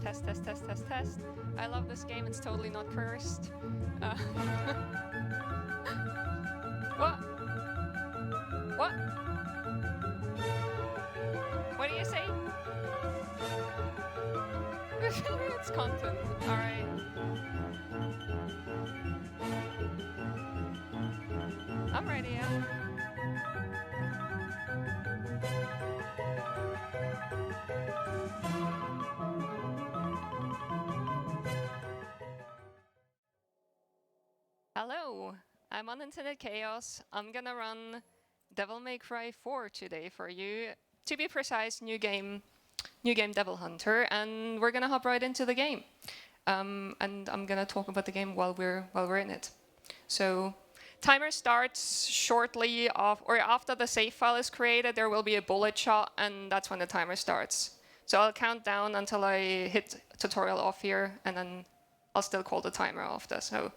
Test, test, test, test, test. I love this game. It's totally not cursed. What? What? What do you say? It's content. Alright. I'm ready, yeah. Hello, I'm UnintendedChaos. I'm gonna run Devil May Cry 4 today for you. To be precise, new game Devil Hunter, and we're gonna hop right into the game. And I'm gonna talk about the game while we're in it. So, timer starts shortly after the save file is created. There will be a bullet shot, and that's when the timer starts. So I'll count down until I hit tutorial off here, and then I'll still call the timer after. So,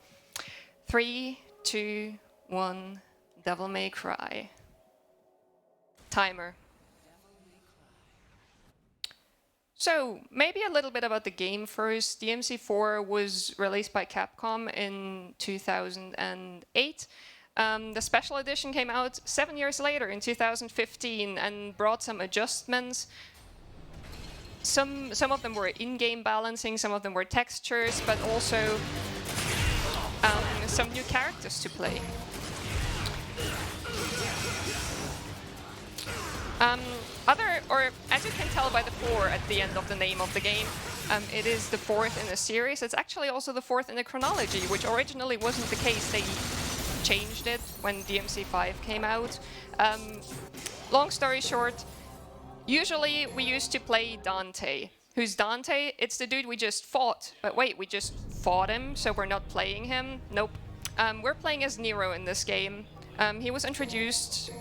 3, 2, 1, Devil May Cry. Timer. So, maybe a little bit about the game first. DMC4 was released by Capcom in 2008. The special edition came out 7 years later in 2015 and brought some adjustments. Some of them were in-game balancing, some of them were textures, but also some new characters to play. As you can tell by the 4 at the end of the name of the game, it is the 4th in a series. It's actually also the 4th in the chronology, which originally wasn't the case. They changed it when DMC5 came out. Long story short, usually we used to play Dante. Who's Dante? It's the dude we just fought. But wait, we just fought him, so we're not playing him? Nope. We're playing as Nero in this game. He was introduced...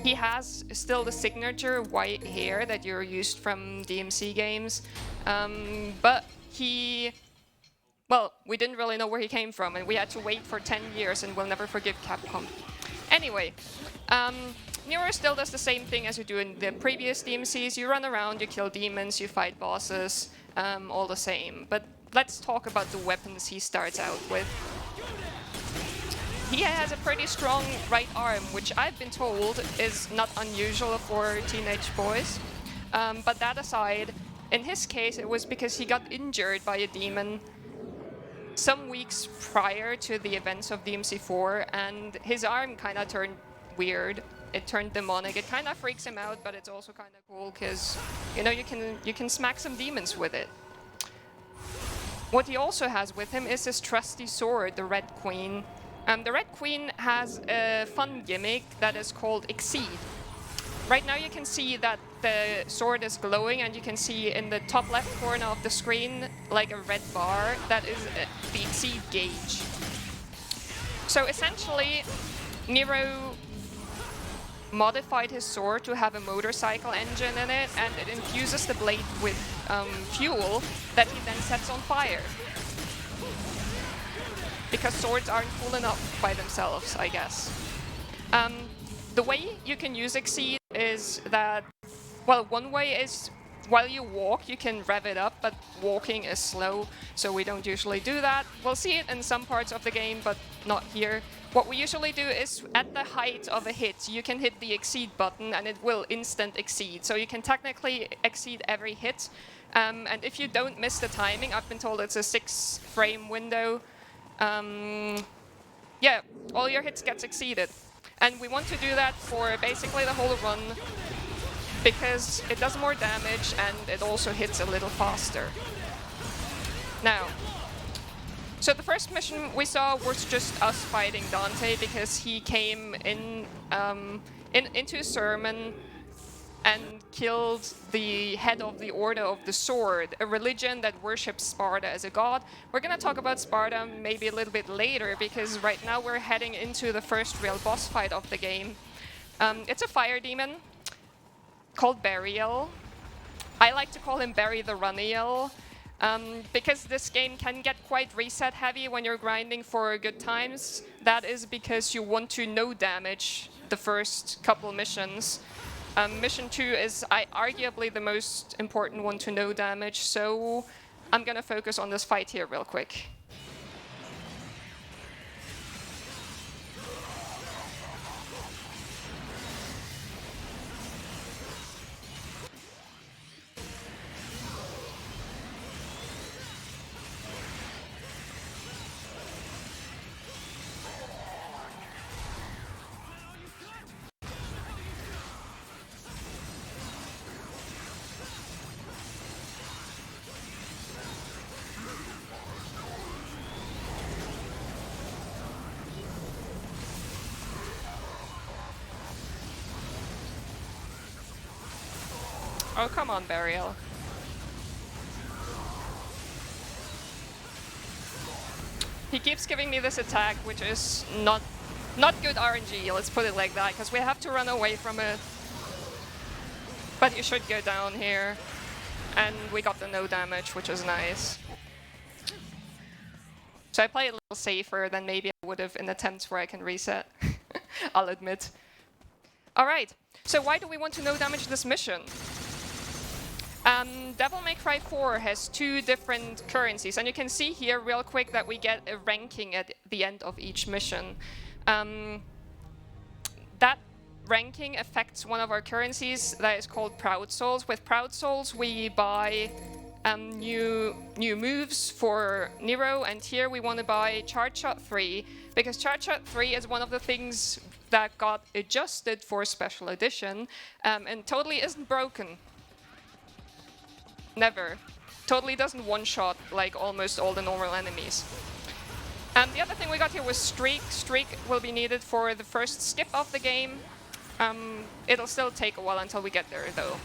He has still the signature white hair that you're used from DMC games, but well, we didn't really know where he came from, and we had to wait for 10 years, and we'll never forgive Capcom. Anyway, Nero still does the same thing as you do in the previous DMCs. You run around, you kill demons, you fight bosses, all the same. But let's talk about the weapons he starts out with. He has a pretty strong right arm, which I've been told is not unusual for teenage boys. But that aside, in his case, it was because he got injured by a demon some weeks prior to the events of DMC4, and his arm kind of turned weird. It turned demonic. It kind of freaks him out, but it's also kind of cool because, you know, you can smack some demons with it. What he also has with him is his trusty sword, the Red Queen. The Red Queen has a fun gimmick that is called Exceed. Right now you can see that the sword is glowing, and you can see in the top left corner of the screen like a red bar. That is the Exceed gauge. So essentially, Nero modified his sword to have a motorcycle engine in it, and it infuses the blade with fuel that he then sets on fire. Because swords aren't cool enough by themselves, I guess. The way you can use Exceed is that, well, one way is while you walk, you can rev it up, but walking is slow, so we don't usually do that. We'll see it in some parts of the game, but not here. What we usually do is, at the height of a hit, you can hit the Exceed button, and it will instant exceed. So you can technically exceed every hit. And if you don't miss the timing, I've been told it's a 6-frame window. Yeah, all your hits get exceeded. And we want to do that for basically the whole run, because it does more damage and it also hits a little faster. Now, so the first mission we saw was just us fighting Dante, because he came into a sermon and killed the head of the Order of the Sword, a religion that worships Sparta as a god. We're going to talk about Sparta maybe a little bit later, because right now we're heading into the first real boss fight of the game. It's a fire demon called Berial. I like to call him Barry the Runniel, because this game can get quite reset heavy when you're grinding for good times. That is because you want to no damage the first couple missions. Mission 2 is arguably the most important one to no damage, so I'm gonna focus on this fight here real quick. Oh, come on, Berial. He keeps giving me this attack, which is not good RNG, let's put it like that, because we have to run away from it. But you should go down here. And we got the no damage, which is nice. So I play a little safer than maybe I would have in attempts where I can reset. I'll admit. Alright, so why do we want to no damage this mission? Devil May Cry 4 has 2 different currencies, and you can see here real quick that we get a ranking at the end of each mission. That ranking affects one of our currencies that is called Proud Souls. With Proud Souls we buy new moves for Nero, and here we want to buy Charge Shot 3, because Charge Shot 3 is one of the things that got adjusted for Special Edition, and totally isn't broken. Never. Totally doesn't one-shot like almost all the normal enemies. The other thing we got here was Streak. Streak will be needed for the first skip of the game. It'll still take a while until we get there, though.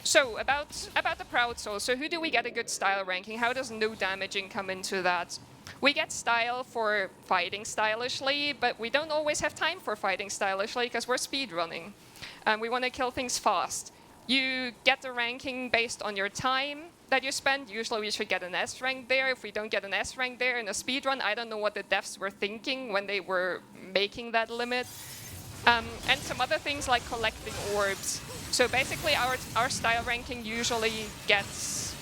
So, about the Proud Soul. So who do we get a good style ranking? How does no damaging come into that? We get style for fighting stylishly, but we don't always have time for fighting stylishly because we're speedrunning. We want to kill things fast. You get the ranking based on your time that you spend. Usually we should get an S rank there. If we don't get an S rank there in a speedrun, I don't know what the devs were thinking when they were making that limit. And some other things like collecting orbs. So basically our style ranking usually gets...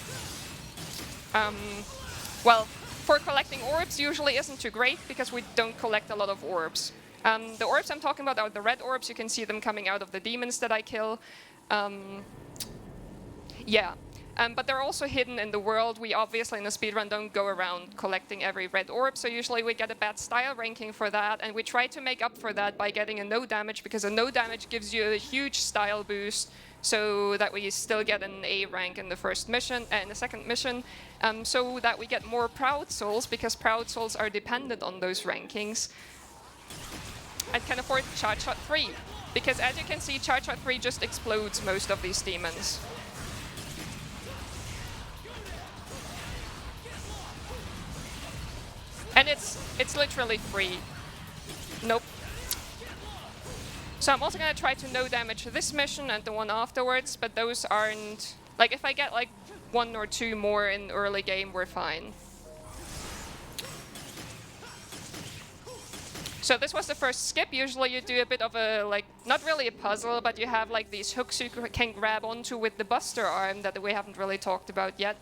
well, for collecting orbs usually isn't too great because we don't collect a lot of orbs. The orbs I'm talking about are the red orbs. You can see them coming out of the demons that I kill. But they're also hidden in the world. We obviously in a speedrun don't go around collecting every red orb, so usually we get a bad style ranking for that, and we try to make up for that by getting a no damage, because a no damage gives you a huge style boost, so that we still get an A rank in the first mission, in the second mission, so that we get more Proud Souls, because Proud Souls are dependent on those rankings. And can afford Charge Shot 3. Because as you can see, Charge Shot 3 just explodes most of these demons. And it's literally free. Nope. So I'm also gonna try to no damage this mission and the one afterwards, but those aren't... Like, if I get like 1 or 2 more in early game, we're fine. So this was the first skip. Usually you do a bit of a, like, not really a puzzle, but you have like these hooks you can grab onto with the Buster arm that we haven't really talked about yet.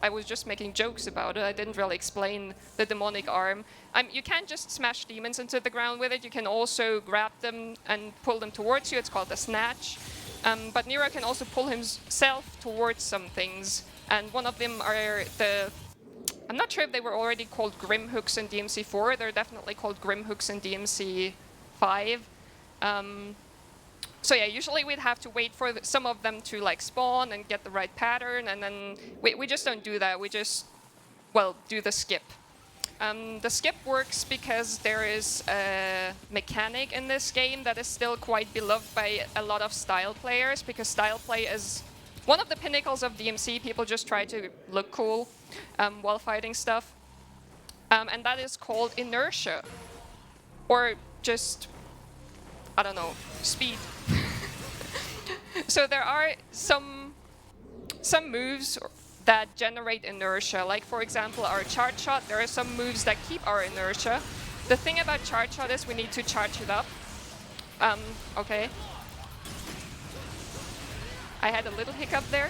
I was just making jokes about it. I didn't really explain the demonic arm. You can't just smash demons into the ground with it. You can also grab them and pull them towards you. It's called a snatch. But Nero can also pull himself towards some things. And one of them are the... I'm not sure if they were already called Grim Hooks in DMC 4. They're definitely called Grim Hooks in DMC 5. So yeah, usually we'd have to wait for some of them to like spawn and get the right pattern, and then we just don't do that. We just, well, do the skip. The skip works because there is a mechanic in this game that is still quite beloved by a lot of style players, because style play is one of the pinnacles of DMC. People just try to look cool while fighting stuff. And that is called Inertia. Or just, I don't know, speed. So there are some moves that generate inertia. Like, for example, our Charge Shot. There are some moves that keep our inertia. The thing about Charge Shot is we need to charge it up. Okay. I had a little hiccup there.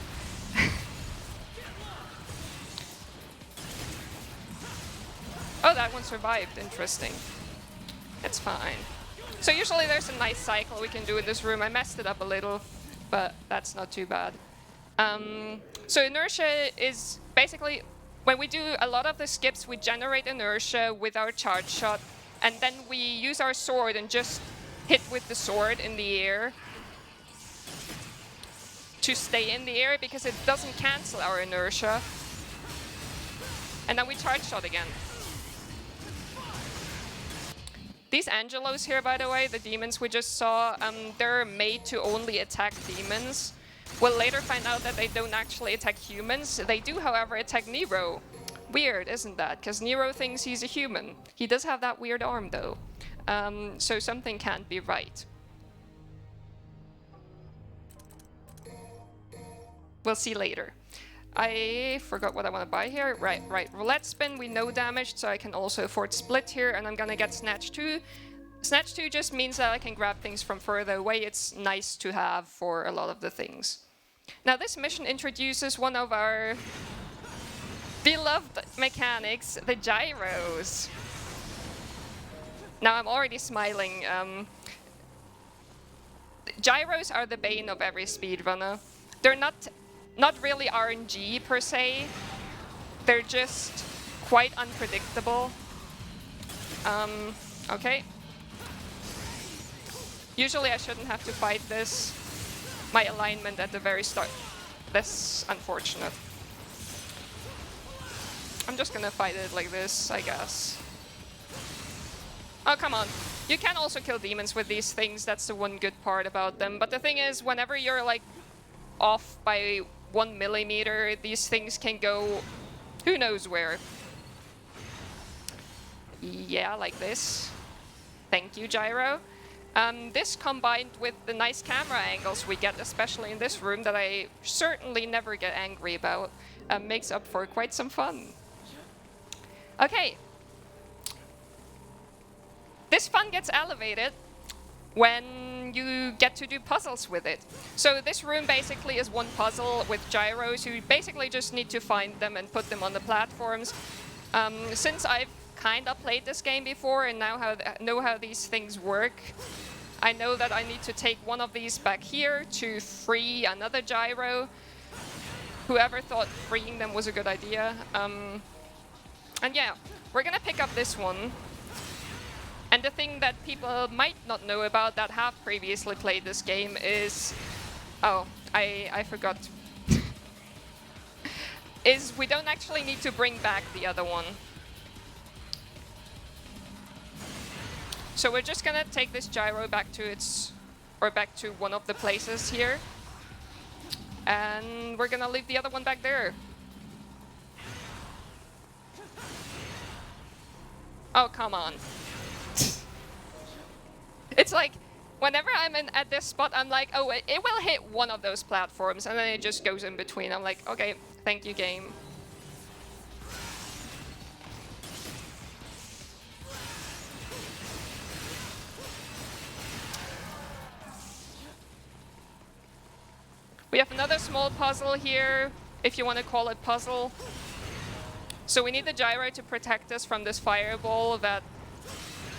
Oh, that one survived. Interesting. It's fine. So usually there's a nice cycle we can do in this room. I messed it up a little, but that's not too bad. So inertia is basically, when we do a lot of the skips, we generate inertia with our charge shot, and then we use our sword and just hit with the sword in the air to stay in the air because it doesn't cancel our inertia. And then we charge shot again. These Angelos here, by the way, the demons we just saw, they're made to only attack demons. We'll later find out that they don't actually attack humans. They do, however, attack Nero. Weird, isn't that? Because Nero thinks he's a human. He does have that weird arm, though. So something can't be right. We'll see later. I forgot what I want to buy here. Right. Roulette spin, we know damage, so I can also afford split here, and I'm gonna get Snatch 2. Snatch 2 just means that I can grab things from further away. It's nice to have for a lot of the things. Now this mission introduces one of our beloved mechanics, the gyros. Now I'm already smiling. Gyros are the bane of every speedrunner. They're not really RNG per se. They're just quite unpredictable. Okay. Usually I shouldn't have to fight this. My alignment at the very start. That's unfortunate. I'm just gonna fight it like this, I guess. Oh, come on. You can also kill demons with these things. That's the one good part about them. But the thing is, whenever you're like off by 1 millimeter, these things can go who knows where. Yeah, like this. Thank you, Gyro. This combined with the nice camera angles we get, especially in this room that I certainly never get angry about, makes up for quite some fun. Okay. This fun gets elevated when you get to do puzzles with it. So this room basically is one puzzle with gyros. You basically just need to find them and put them on the platforms. Since I've kind of played this game before and now know how these things work, I know that I need to take one of these back here to free another gyro. Whoever thought freeing them was a good idea. And yeah, we're gonna pick up this one. And the thing that people might not know about that have previously played this game is... Oh, I forgot. is we don't actually need to bring back the other one. So we're just gonna take this gyro back to back to one of the places here. And we're gonna leave the other one back there. Oh, come on. It's like, whenever I'm at this spot, I'm like, oh, it will hit one of those platforms, and then it just goes in between. I'm like, okay, thank you, game. We have another small puzzle here, if you want to call it puzzle. So we need the gyro to protect us from this fireball that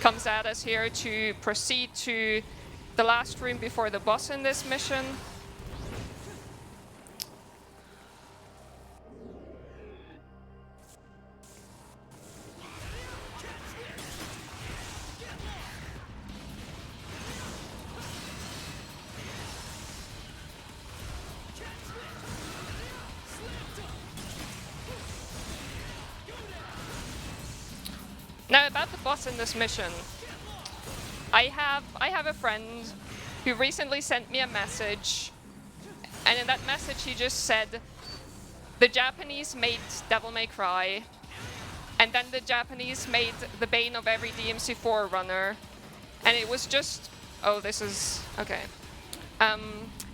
comes at us here to proceed to the last room before the boss in this mission. Now about the boss in this mission, I have a friend who recently sent me a message, and in that message he just said, the Japanese made Devil May Cry, and then the Japanese made the bane of every DMC4 runner, and it was just, oh, this is, okay.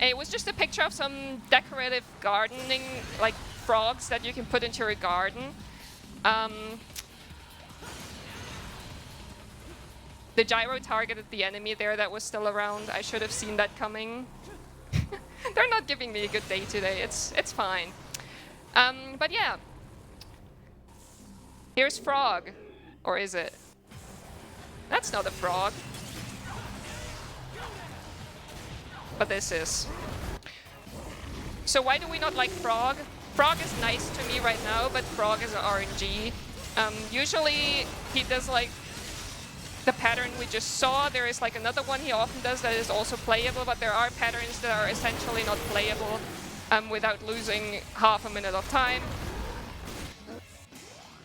It was just a picture of some decorative gardening, like frogs that you can put into your garden. The gyro targeted the enemy there that was still around. I should have seen that coming. They're not giving me a good day today. It's fine. But yeah. Here's Frog. Or is it? That's not a frog. But this is. So why do we not like Frog? Frog is nice to me right now, but Frog is an RNG. Usually he does like the pattern we just saw. There is like another one he often does that is also playable, but there are patterns that are essentially not playable without losing half a minute of time.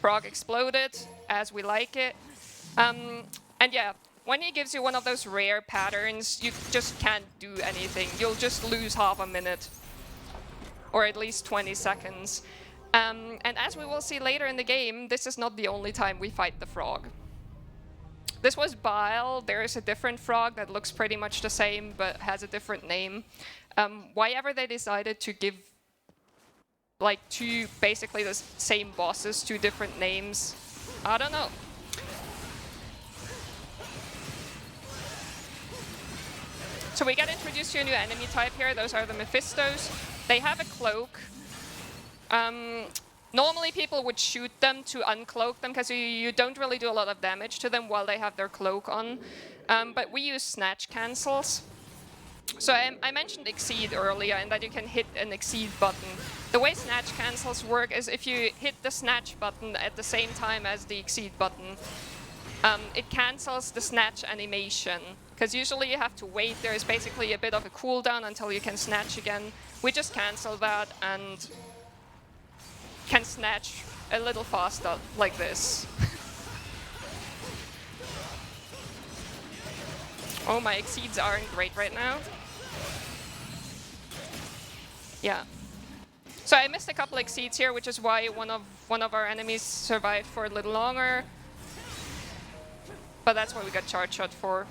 Frog exploded, as we like it. And yeah, when he gives you one of those rare patterns, you just can't do anything. You'll just lose half a minute. Or at least 20 seconds. And as we will see later in the game, this is not the only time we fight the frog. This was Berial. There is a different frog that looks pretty much the same, but has a different name. Why ever they decided to give like two, basically the same bosses, two different names, I don't know. So we get introduced to a new enemy type here. Those are the mephistos. They have a cloak. Normally people would shoot them to uncloak them because you don't really do a lot of damage to them while they have their cloak on. But we use snatch cancels. So I mentioned exceed earlier and that you can hit an exceed button. The way snatch cancels work is if you hit the snatch button at the same time as the exceed button, it cancels the snatch animation. Because usually you have to wait. There is basically a bit of a cooldown until you can snatch again. We just cancel that and can snatch a little faster, like this. Oh, my exceeds aren't great right now. Yeah. So I missed a couple exceeds here, which is why one of our enemies survived for a little longer. But that's what we got charge shot for.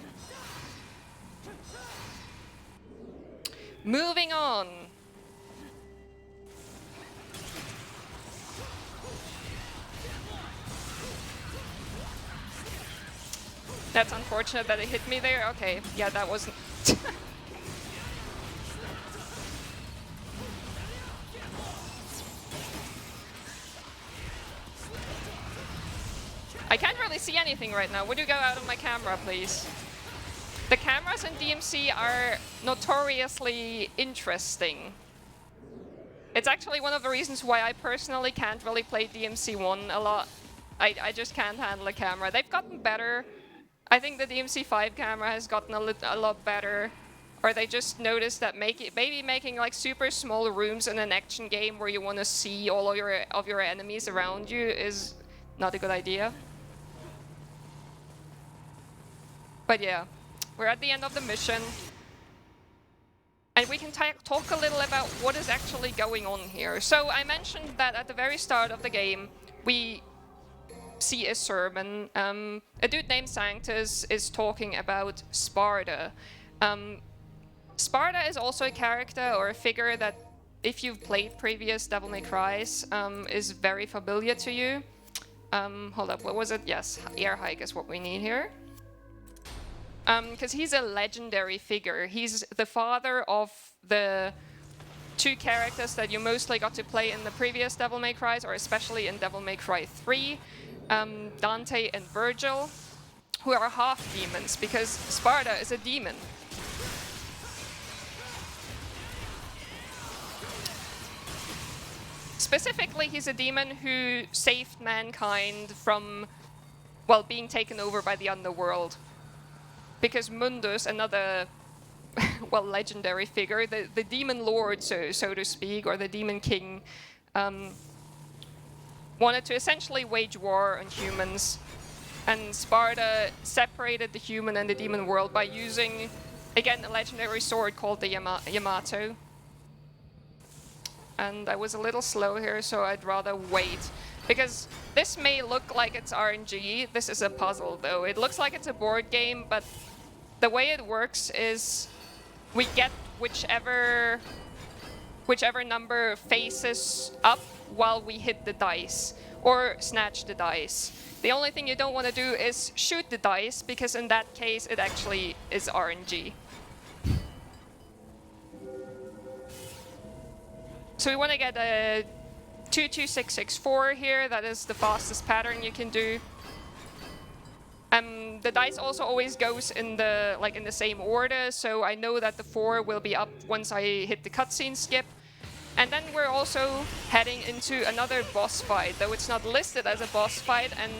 Moving on. That's unfortunate that it hit me there. Okay, yeah, that wasn't... I can't really see anything right now. Would you go out of my camera, please? The cameras in DMC are notoriously interesting. It's actually one of the reasons why I personally can't really play DMC 1 a lot. I just can't handle a camera. They've gotten better. I think the DMC 5 camera has gotten a lot better. Or they just noticed that maybe making like super small rooms in an action game where you want to see all of your enemies around you is not a good idea. But yeah, we're at the end of the mission. And we can talk a little about what is actually going on here. So I mentioned that at the very start of the game, we see a sermon. A dude named Sanctus is talking about Sparta. Sparta is also a character or a figure that, if you've played previous Devil May Cry's, is very familiar to you. Hold up, what was it? Yes, air hike is what we need here. Because he's a legendary figure. He's the father of the two characters that you mostly got to play in the previous Devil May Cry's, or especially in Devil May Cry 3, Dante and Virgil, who are half demons, because Sparta is a demon. Specifically, he's a demon who saved mankind from, well, being taken over by the underworld. Because Mundus, another, well, legendary figure, the demon lord, so to speak, or the demon king, wanted to essentially wage war on humans. And Sparta separated the human and the demon world by using, again, a legendary sword called the Yamato. And I was a little slow here, so I'd rather wait. Because this may look like it's RNG. This is a puzzle, though. It looks like it's a board game, but the way it works is we get whichever number faces up while we hit the dice, or snatch the dice. The only thing you don't want to do is shoot the dice, because in that case it actually is RNG. So we want to get a 22664 here. That is the fastest pattern you can do. The dice also always goes in the same order, so I know that the 4 will be up once I hit the cutscene skip. And then we're also heading into another boss fight, though it's not listed as a boss fight, and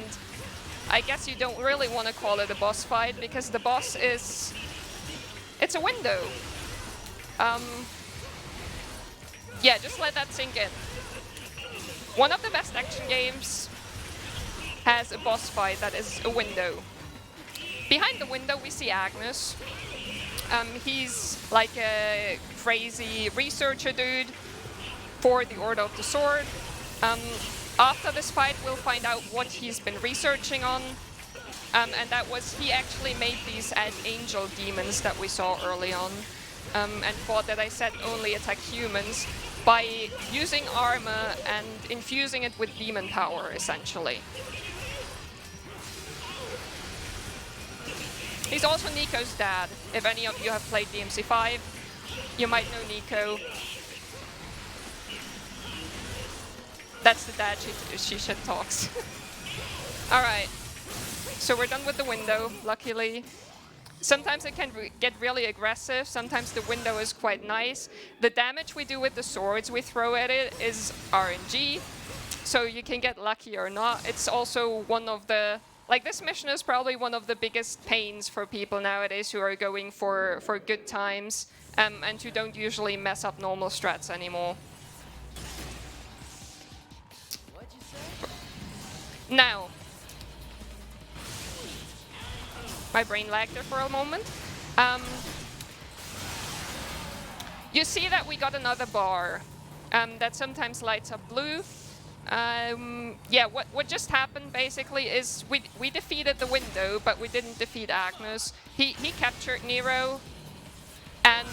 I guess you don't really want to call it a boss fight because the boss is... it's a window. Yeah, just let that sink in. One of the best action games has a boss fight that is a window. Behind the window we see Agnus. He's like a crazy researcher dude for the Order of the Sword. After this fight we'll find out what he's been researching on. And that was, he actually made these as angel demons that we saw early on. And thought that I said only attack humans by using armor and infusing it with demon power, essentially. He's also Nico's dad. If any of you have played DMC5, you might know Nico. That's the dad she shit talks. Alright, so we're done with the window, luckily. Sometimes it can get really aggressive, sometimes the window is quite nice. The damage we do with the swords we throw at it is RNG, so you can get lucky or not. It's also one of the... like, this mission is probably one of the biggest pains for people nowadays who are going for good times, and who don't usually mess up normal strats anymore. Now, my brain lagged there for a moment. You see that we got another bar that sometimes lights up blue. Yeah, what just happened basically is we defeated the window, but we didn't defeat Agnus. He captured Nero, and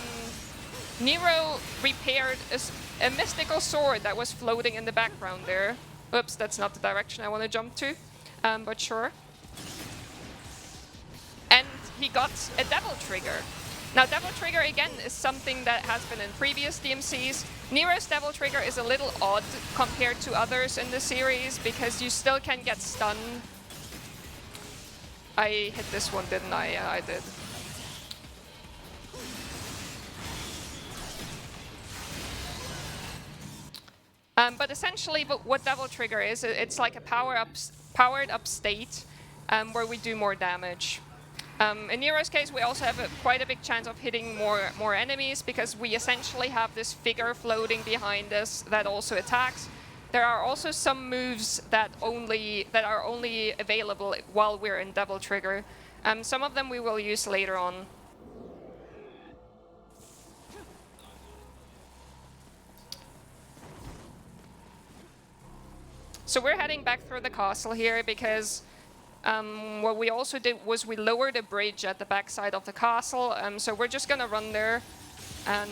Nero repaired a mystical sword that was floating in the background there. Oops, that's not the direction I want to jump to, but sure. And he got a Devil Trigger. Now, Devil Trigger, again, is something that has been in previous DMCs. Nero's Devil Trigger is a little odd compared to others in the series, because you still can get stunned. I hit this one, didn't I? Yeah, I did. But essentially, what Devil Trigger is, it's like a powered up state where we do more damage. In Nero's case, we also have quite a big chance of hitting more enemies, because we essentially have this figure floating behind us that also attacks. There are also some moves that are only available while we're in Devil Trigger. Some of them we will use later on. So we're heading back through the castle here because what we also did was we lowered a bridge at the backside of the castle. So we're just gonna run there and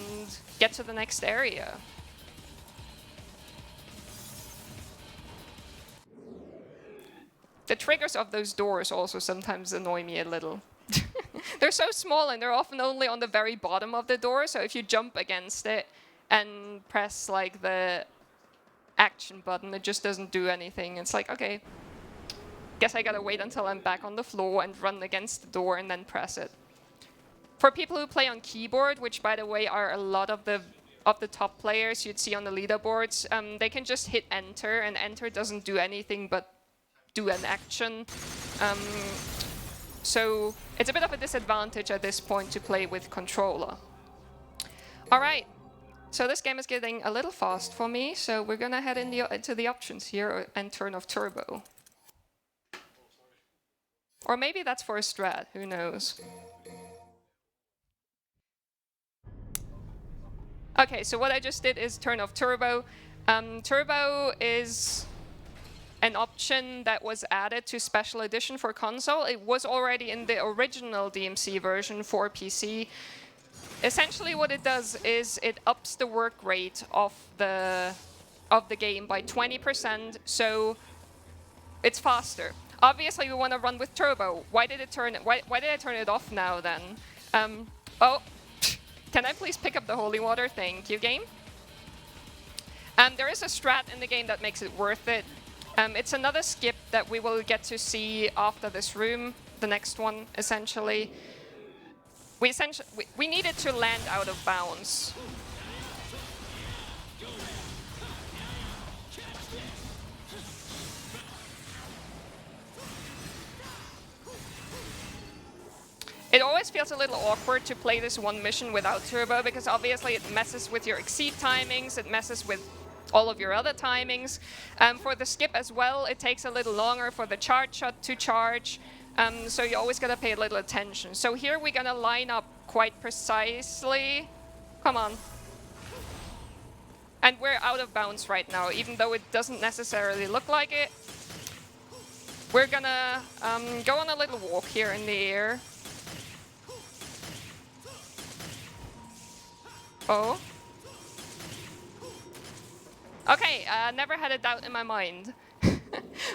get to the next area. The triggers of those doors also sometimes annoy me a little. They're so small and they're often only on the very bottom of the door. So if you jump against it and press like the action button, it just doesn't do anything. It's like, okay, guess I gotta wait until I'm back on the floor and run against the door and then press it. For people who play on keyboard, which by the way are a lot of the top players you'd see on the leaderboards, they can just hit enter, and enter doesn't do anything but do an action. So it's a bit of a disadvantage at this point to play with controller. All right. So this game is getting a little fast for me, so we're gonna head into the options here and turn off turbo. Or maybe that's for a strat, who knows. Okay, so what I just did is turn off turbo. Turbo is an option that was added to Special Edition for console. It was already in the original DMC version for PC. Essentially what it does is it ups the work rate of the game by 20%, so it's faster. Obviously we want to run with turbo. Why did I turn it off now then? Oh, can I please pick up the holy water? Thank you, game. There is a strat in the game that makes it worth it. It's another skip that we will get to see after this room, the next one, essentially. We needed to land out of bounds. It always feels a little awkward to play this one mission without turbo, because obviously it messes with your exceed timings, it messes with all of your other timings. For the skip as well, it takes a little longer for the charge shot to charge, so you always gotta pay a little attention. So here we're gonna line up quite precisely. Come on. And we're out of bounds right now, even though it doesn't necessarily look like it. We're gonna go on a little walk here in the air. Oh. Okay, never had a doubt in my mind.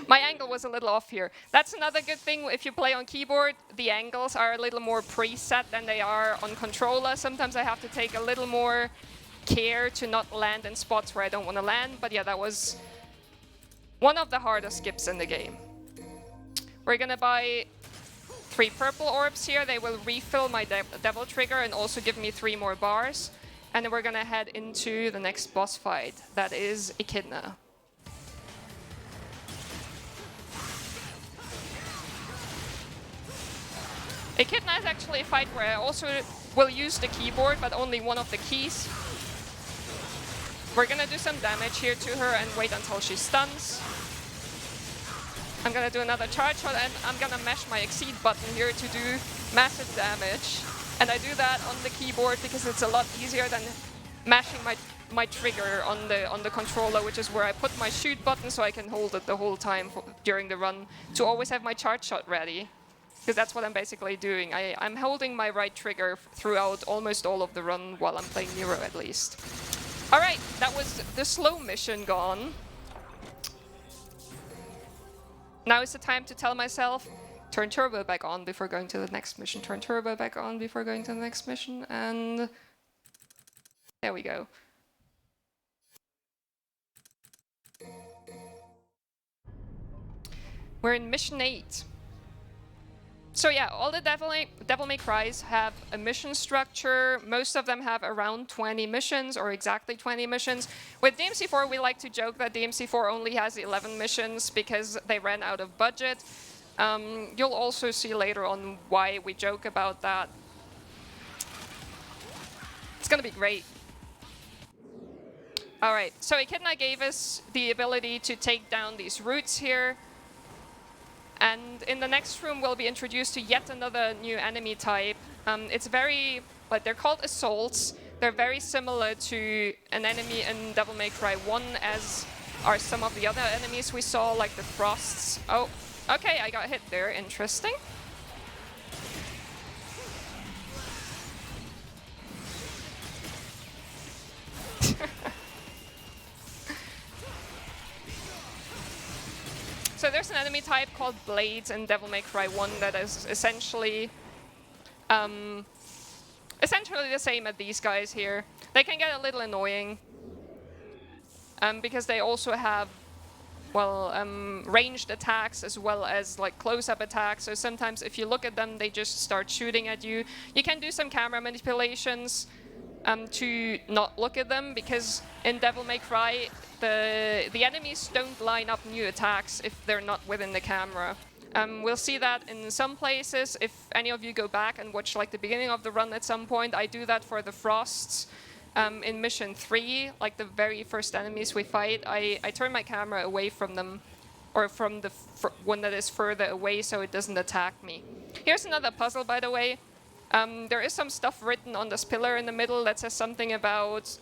My angle was a little off here. That's another good thing if you play on keyboard. The angles are a little more preset than they are on controller. Sometimes I have to take a little more care to not land in spots where I don't want to land. But yeah, that was one of the hardest skips in the game. We're gonna buy 3 purple orbs here. They will refill my devil trigger and also give me 3 more bars. And then we're gonna head into the next boss fight. That is Echidna. Echidna is actually a fight where I also will use the keyboard, but only one of the keys. We're gonna do some damage here to her and wait until she stuns. I'm gonna do another charge shot, and I'm gonna mash my exceed button here to do massive damage. And I do that on the keyboard because it's a lot easier than mashing my trigger on the controller, which is where I put my shoot button so I can hold it the whole time during the run to always have my charge shot ready. Because that's what I'm basically doing. I'm holding my right trigger throughout almost all of the run while I'm playing Gyro at least. Alright, that was the slow mission gone. Now is the time to tell myself, turn turbo back on before going to the next mission. Turn turbo back on before going to the next mission. And there we go. We're in mission 8. So yeah, all the Devil May Cries have a mission structure. Most of them have around 20 missions, or exactly 20 missions. With DMC4, we like to joke that DMC4 only has 11 missions because they ran out of budget. You'll also see later on why we joke about that. It's gonna be great. Alright, so Echidna gave us the ability to take down these roots here. And in the next room, we'll be introduced to yet another new enemy type. It's very, like, they're called assaults. They're very similar to an enemy in Devil May Cry 1, as are some of the other enemies we saw, like the Frosts. Oh, okay, I got hit there. Interesting. So there's an enemy type called Blades in Devil May Cry 1 that is essentially the same as these guys here. They can get a little annoying because they also have, well, ranged attacks as well as like close-up attacks. So sometimes if you look at them, they just start shooting at you. You can do some camera manipulations to not look at them, because in Devil May Cry, the enemies don't line up new attacks if they're not within the camera. We'll see that in some places. If any of you go back and watch like the beginning of the run at some point, I do that for the Frosts. In Mission 3, like the very first enemies we fight, I turn my camera away from them, or from the one that is further away so it doesn't attack me. Here's another puzzle, by the way. There is some stuff written on this pillar in the middle that says something about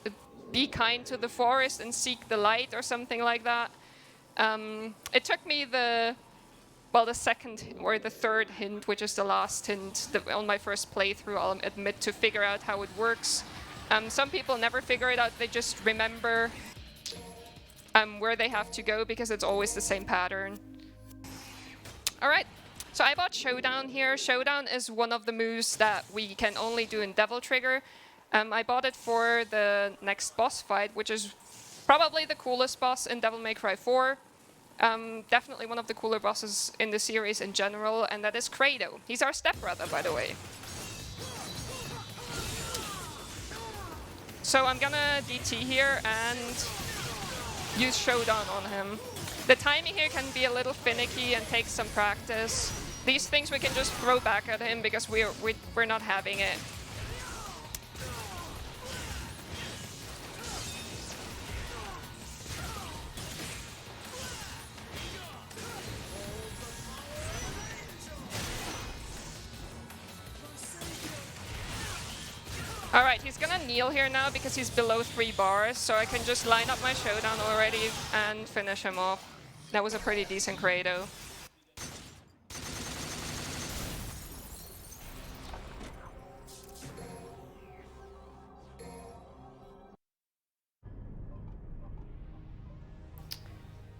be kind to the forest and seek the light, or something like that. It took me the second or the third hint, which is the last hint on my first playthrough, I'll admit, to figure out how it works. Some people never figure it out, they just remember where they have to go because it's always the same pattern. Alright, so I bought Showdown here. Showdown is one of the moves that we can only do in Devil Trigger. I bought it for the next boss fight, which is Probably the coolest boss in Devil May Cry 4. Definitely one of the cooler bosses in the series in general, and that is Credo. He's our stepbrother, by the way. So I'm gonna DT here and use Showdown on him. The timing here can be a little finicky and take some practice. These things we can just throw back at him because we're not having it. Alright, he's gonna kneel here now because he's below 3 bars, so I can just line up my Showdown already and finish him off. That was a pretty decent Credo.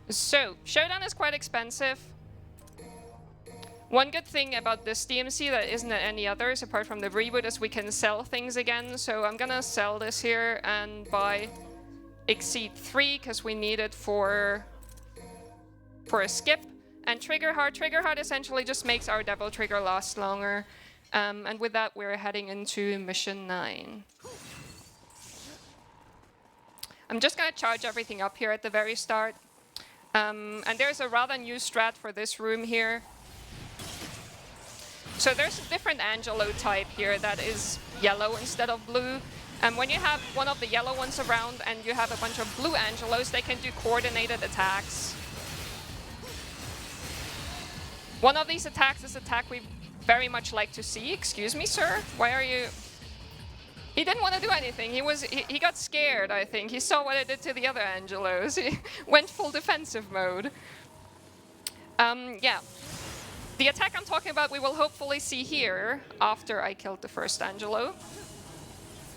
So, Showdown is quite expensive. One good thing about this DMC that isn't at any others, apart from the reboot, is we can sell things again. So I'm gonna sell this here and buy Exceed 3, because we need it for a skip. And Trigger Heart. Trigger Heart essentially just makes our Devil Trigger last longer. And with that, we're heading into Mission 9. I'm just gonna charge everything up here at the very start. And there's a rather new strat for this room here. So there's a different Angelo type here that is yellow instead of blue. And when you have one of the yellow ones around and you have a bunch of blue Angelos, they can do coordinated attacks. One of these attacks is an attack we very much like to see. Excuse me, sir? Why are you... He didn't want to do anything. He got scared, I think. He saw what I did to the other Angelos. He went full defensive mode. Yeah. The attack I'm talking about we will hopefully see here after I killed the first Angelo.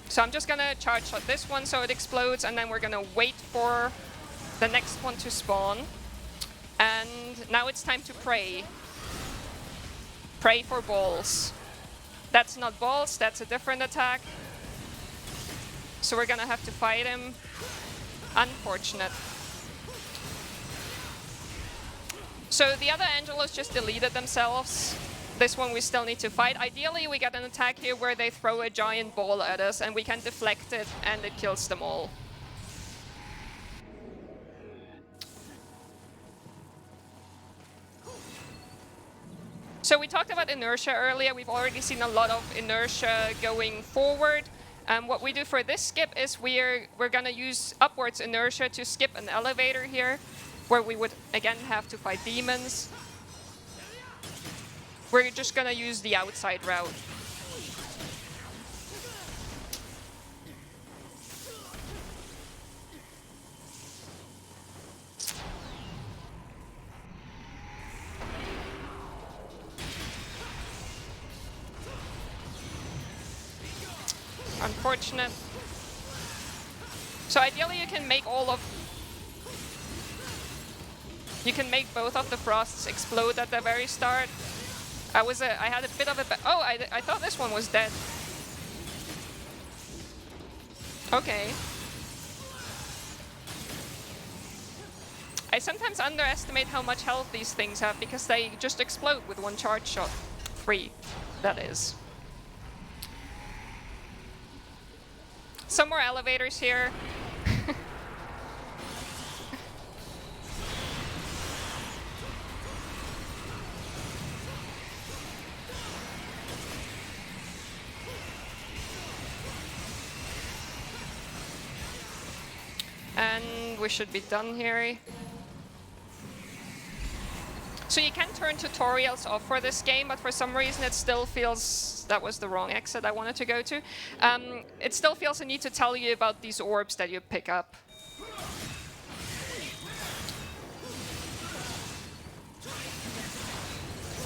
So I'm just gonna charge shot this one so it explodes, and then we're gonna wait for the next one to spawn. And now it's time to pray. Pray for balls. That's not balls, that's a different attack. So we're gonna have to fight him. Unfortunate. So the other Angelos just deleted themselves. This one we still need to fight. Ideally, we get an attack here where they throw a giant ball at us and we can deflect it and it kills them all. So we talked about Inertia earlier. We've already seen a lot of Inertia going forward. What we do for this skip is we're gonna use upwards Inertia to skip an elevator here, where we would again have to fight demons. We're just gonna use the outside route. Unfortunate. So ideally you can make both of the frosts explode at the very start. I had a bit of a... Oh, I thought this one was dead. Okay. I sometimes underestimate how much health these things have because they just explode with one charge shot. 3, that is. Some more elevators here. And we should be done here. So you can turn tutorials off for this game, but for some reason it still feels... That was the wrong exit I wanted to go to. It still feels a need to tell you about these orbs that you pick up.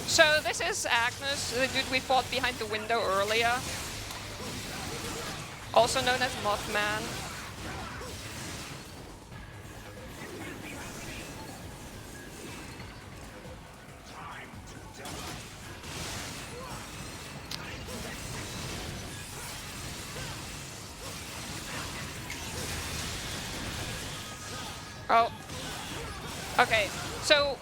So this is Agnes, the dude we fought behind the window earlier. Also known as Mothman. Oh. Okay, so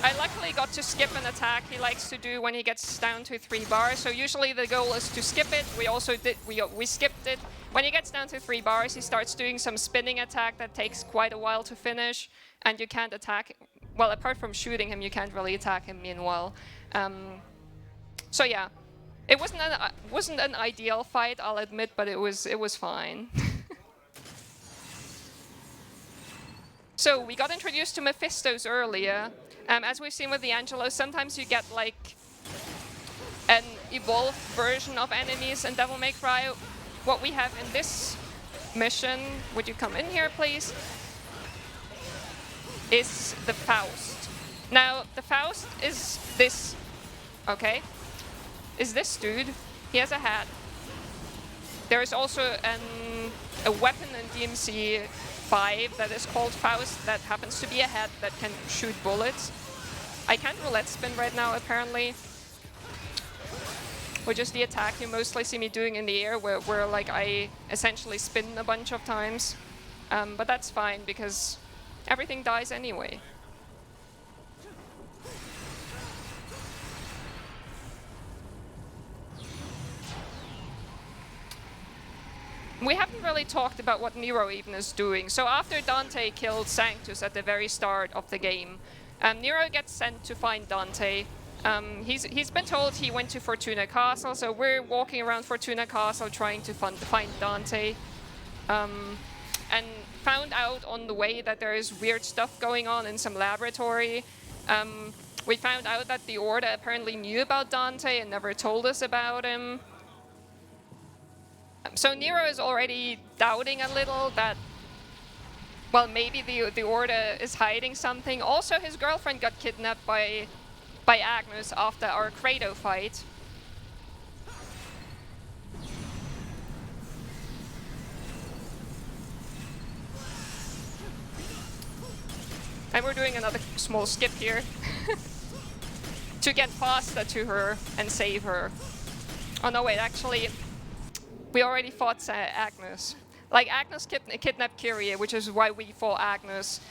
I luckily got to skip an attack he likes to do when he gets down to 3 bars. So usually the goal is to skip it. We also did, we skipped it. When he gets down to 3 bars, he starts doing some spinning attack that takes quite a while to finish, and you can't attack. Well, apart from shooting him, you can't really attack him meanwhile. So yeah, it wasn't an ideal fight, I'll admit, but it was fine. So we got introduced to mephistos earlier. As we've seen with the Angelos, sometimes you get like an evolved version of enemies in Devil May Cry. What we have in this mission, would you come in here please, is the Faust. Now, the Faust is this, okay, is this dude. He has a hat. There is also a weapon in DMC 5 that is called Faust that happens to be a hat that can shoot bullets. I can't roulette spin right now, apparently. Which is the attack you mostly see me doing in the air, where like I essentially spin a bunch of times. But that's fine, because everything dies anyway. We haven't really talked about what Nero even is doing. So after Dante killed Sanctus at the very start of the game, Nero gets sent to find Dante. He's been told he went to Fortuna Castle, so we're walking around Fortuna Castle trying to find Dante. And found out on the way that there is weird stuff going on in some laboratory. We found out that the Order apparently knew about Dante and never told us about him. So Nero is already doubting a little that, well, maybe the Order is hiding something. Also, his girlfriend got kidnapped by Agnus after our Credo fight. And we're doing another small skip here to get faster to her and save her. Oh no, wait, actually, we already fought Agnus. Like, Agnus kidnapped Kyrie, which is why we fought Agnus.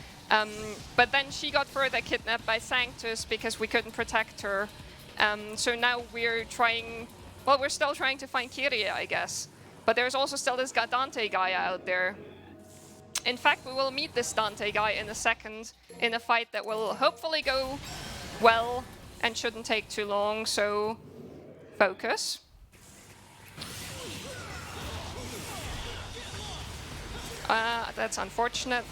But then she got further kidnapped by Sanctus because we couldn't protect her. So now we're trying... Well, we're still trying to find Kyrie, I guess. But there's also still this Dante guy out there. In fact, we will meet this Dante guy in a second in a fight that will hopefully go well and shouldn't take too long, so focus. That's unfortunate.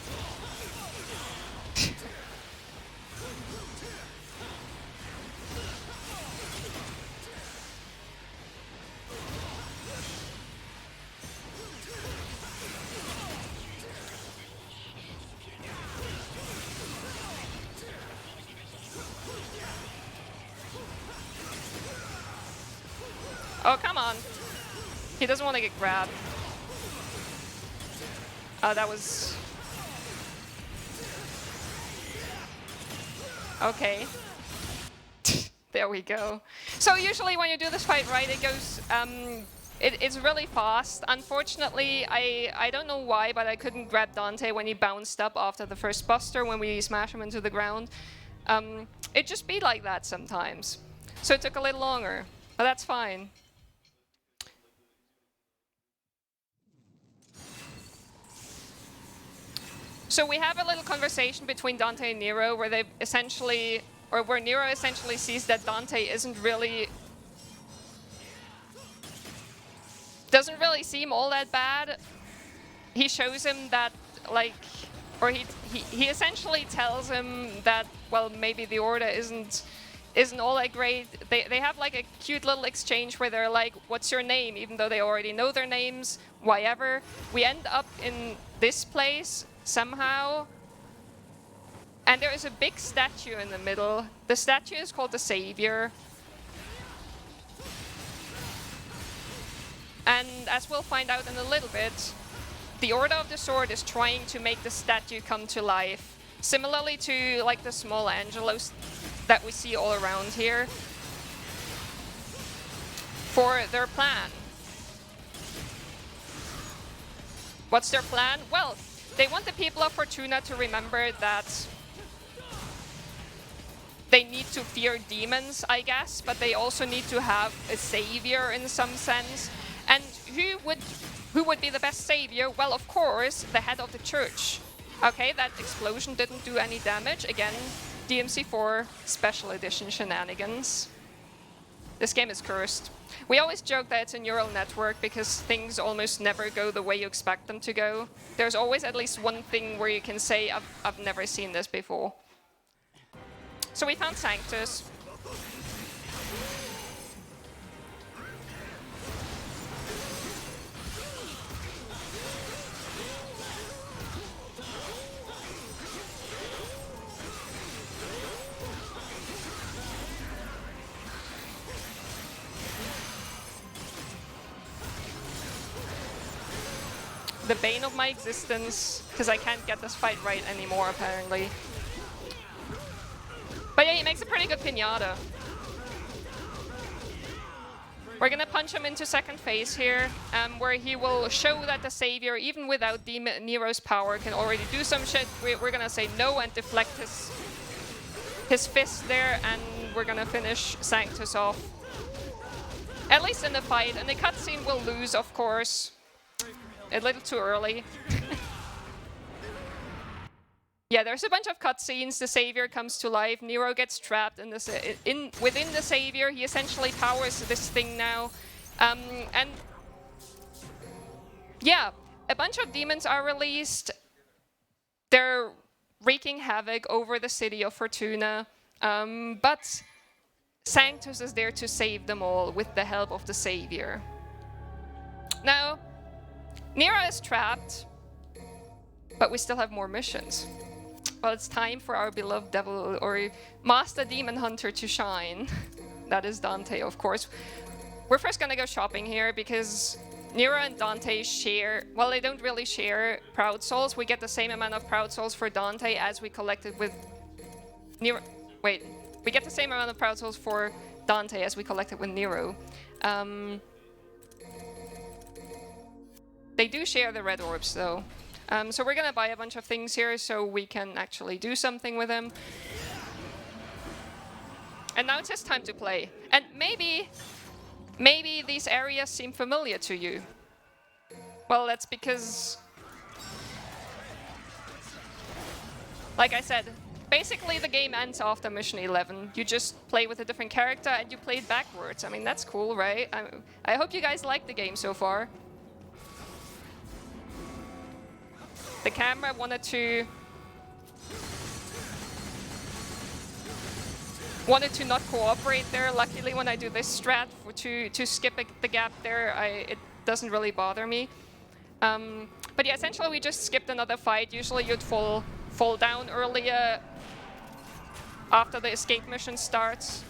Oh, come on. He doesn't want to get grabbed. That was... Okay. There we go. So usually when you do this fight right, it goes... It's really fast. Unfortunately, I don't know why, but I couldn't grab Dante when he bounced up after the first buster when we smash him into the ground. It just be like that sometimes. So it took a little longer, but that's fine. So we have a little conversation between Dante and Nero where they essentially, or where Nero essentially sees that Dante doesn't really seem all that bad. He shows him that, like, or he essentially tells him that, well, maybe the Order isn't all that great. They have like a cute little exchange where they're like, what's your name? Even though they already know their names, why ever. We end up in this place somehow. And there is a big statue in the middle. The statue is called the Savior. And as we'll find out in a little bit, the Order of the Sword is trying to make the statue come to life. Similarly to like the small angelos that we see all around here. For their plan. What's their plan? Well, they want the people of Fortuna to remember that they need to fear demons, I guess, but they also need to have a savior in some sense. And who would be the best savior? Well, of course, the head of the church. Okay, that explosion didn't do any damage. Again, DMC4 Special Edition shenanigans. This game is cursed. We always joke that it's a neural network because things almost never go the way you expect them to go. There's always at least one thing where you can say, I've never seen this before. So we found Sanctus. The bane of my existence, because I can't get this fight right anymore, apparently. But yeah, he makes a pretty good pinata. We're gonna punch him into second phase here, where he will show that the savior, even without Nero's power, can already do some shit. We're gonna say no and deflect his fist there, and we're gonna finish Sanctus off. At least in the fight, and the cutscene will lose, of course. A little too early. Yeah, there's a bunch of cutscenes. The savior comes to life. Nero gets trapped within the savior. He essentially powers this thing now. And yeah, a bunch of demons are released. They're wreaking havoc over the city of Fortuna. But Sanctus is there to save them all with the help of the savior. Now, Nero is trapped, but we still have more missions. Well, it's time for our beloved devil or master demon hunter to shine. That is Dante, of course. We're first gonna go shopping here because Nero and Dante share, well, they don't really share Proud Souls. We get the same amount of Proud Souls for Dante as we collected with Nero. Wait, we get the same amount of Proud Souls for Dante as we collected with Nero. They do share the red orbs, though. So we're gonna buy a bunch of things here so we can actually do something with them. And now it's just time to play. And maybe these areas seem familiar to you. Well, that's because, like I said, basically the game ends after mission 11. You just play with a different character and you play it backwards. I mean, that's cool, right? I hope you guys like the game so far. The camera wanted to not cooperate there. Luckily, when I do this strat to skip the gap there, it doesn't really bother me. But yeah, essentially we just skipped another fight. Usually you'd fall down earlier after the escape mission starts.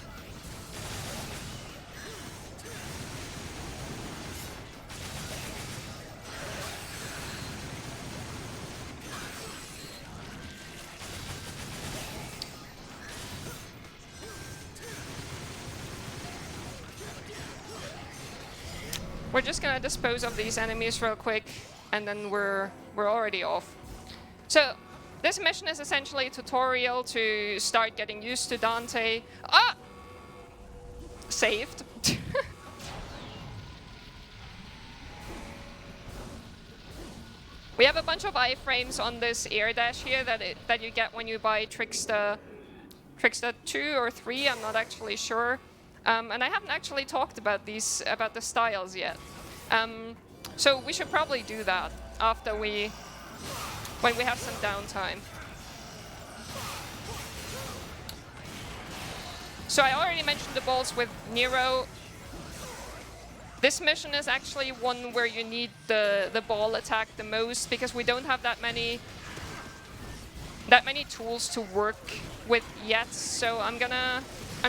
We're just gonna dispose of these enemies real quick, and then we're already off. So this mission is essentially a tutorial to start getting used to Dante. Ah! Saved. We have a bunch of iframes on this air dash here that you get when you buy Trickster 2 or 3, I'm not actually sure. And I haven't actually talked about the styles yet. So we should probably do that after when we have some downtime. So I already mentioned the balls with Nero. This mission is actually one where you need the ball attack the most because we don't have that many tools to work with yet. So I'm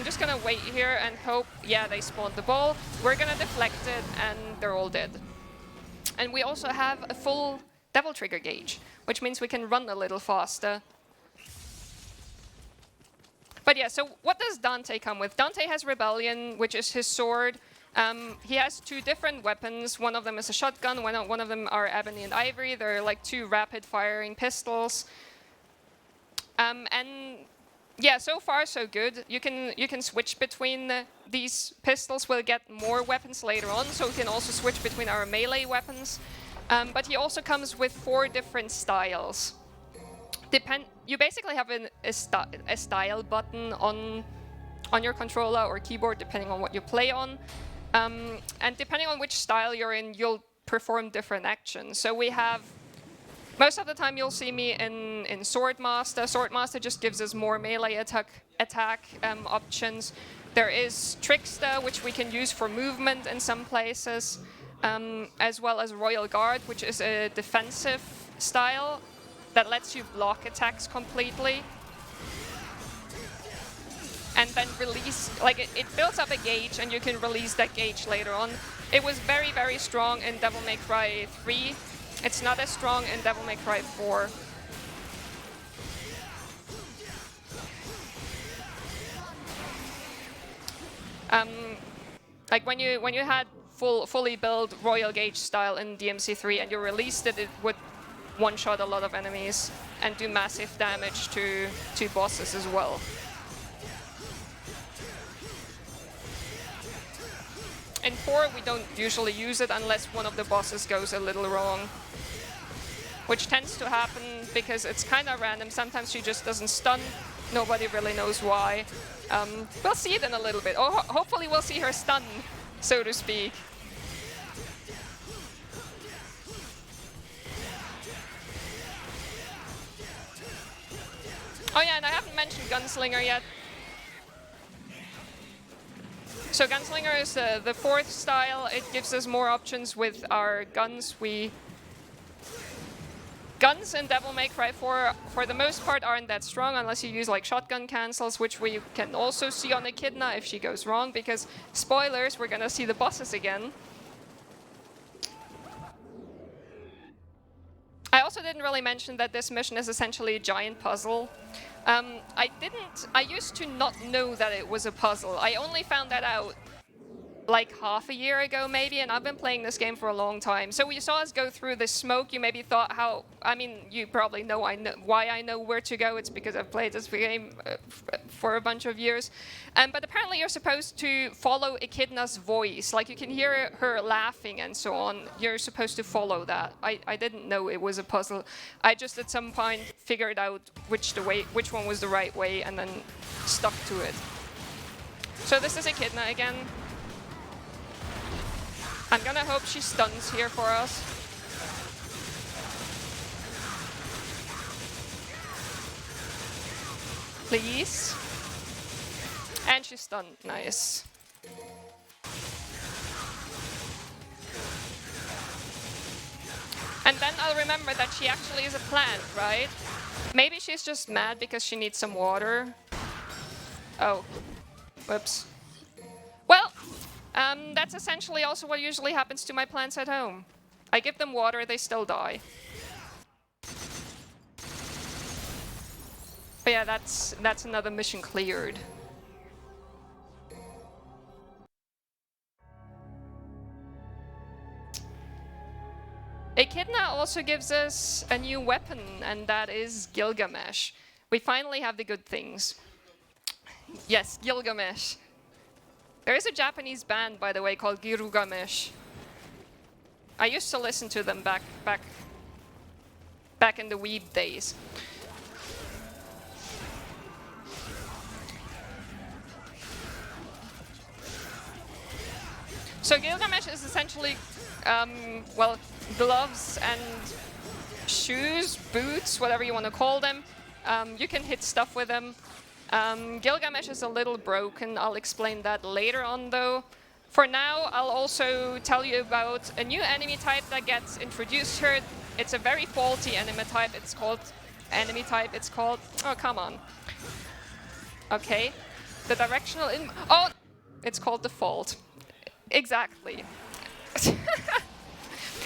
just gonna wait here and hope, yeah, they spawned the ball. We're gonna deflect it and they're all dead. And we also have a full Devil Trigger gauge, which means we can run a little faster. But yeah, so what does Dante come with? Dante has Rebellion, which is his sword. He has 2 different weapons. One of them is a shotgun, one of them are ebony and ivory. They're like 2 rapid-firing pistols. And yeah, so far so good. You can switch between these pistols. We'll get more weapons later on, so we can also switch between our melee weapons. But he also comes with 4 different styles. You basically have a style button on your controller or keyboard, depending on what you play on. And depending on which style you're in, you'll perform different actions. So we have, most of the time you'll see me in Swordmaster. Swordmaster just gives us more melee attack options. There is Trickster, which we can use for movement in some places, as well as Royal Guard, which is a defensive style that lets you block attacks completely. And then release, like it builds up a gauge and you can release that gauge later on. It was very, very strong in Devil May Cry 3. It's not as strong in Devil May Cry 4. Like when you had fully built Royal Gauge style in DMC3 and you released it, it would one-shot a lot of enemies and do massive damage to bosses as well. In 4, we don't usually use it unless one of the bosses goes a little wrong, which tends to happen because it's kind of random. Sometimes she just doesn't stun. Nobody really knows why. We'll see it in a little bit. Or hopefully we'll see her stun, so to speak. Oh yeah, and I haven't mentioned Gunslinger yet. So Gunslinger is the 4th style. It gives us more options with our guns. Guns in Devil May Cry 4, for the most part, aren't that strong unless you use like shotgun cancels, which we can also see on Echidna if she goes wrong, because, spoilers, we're gonna see the bosses again. I also didn't really mention that this mission is essentially a giant puzzle. I used to not know that it was a puzzle. I only found that out like half a year ago maybe, and I've been playing this game for a long time. So you saw us go through the smoke, you maybe thought you probably know why I know where to go. It's because I've played this game for a bunch of years. But apparently you're supposed to follow Echidna's voice. Like you can hear her laughing and so on. You're supposed to follow that. I didn't know it was a puzzle. I just at some point figured out which one was the right way and then stuck to it. So this is Echidna again. I'm gonna hope she stuns here for us. Please. And she's stunned. Nice. And then I'll remember that she actually is a plant, right? Maybe she's just mad because she needs some water. Oh. Whoops. Well, that's essentially also what usually happens to my plants at home. I give them water, they still die. But yeah, that's another mission cleared. Echidna also gives us a new weapon, and that is Gilgamesh. We finally have the good things. Yes, Gilgamesh. There is a Japanese band, by the way, called Girugamesh. I used to listen to them back in the weeb days. So Gilgamesh is essentially, well, gloves and shoes, boots, whatever you want to call them. You can hit stuff with them. Gilgamesh is a little broken. I'll explain that later on, though. For now, I'll also tell you about a new enemy type that gets introduced here. It's a very faulty enemy type. It's called... Oh, come on. Okay. The directional... Oh! It's called default. Exactly.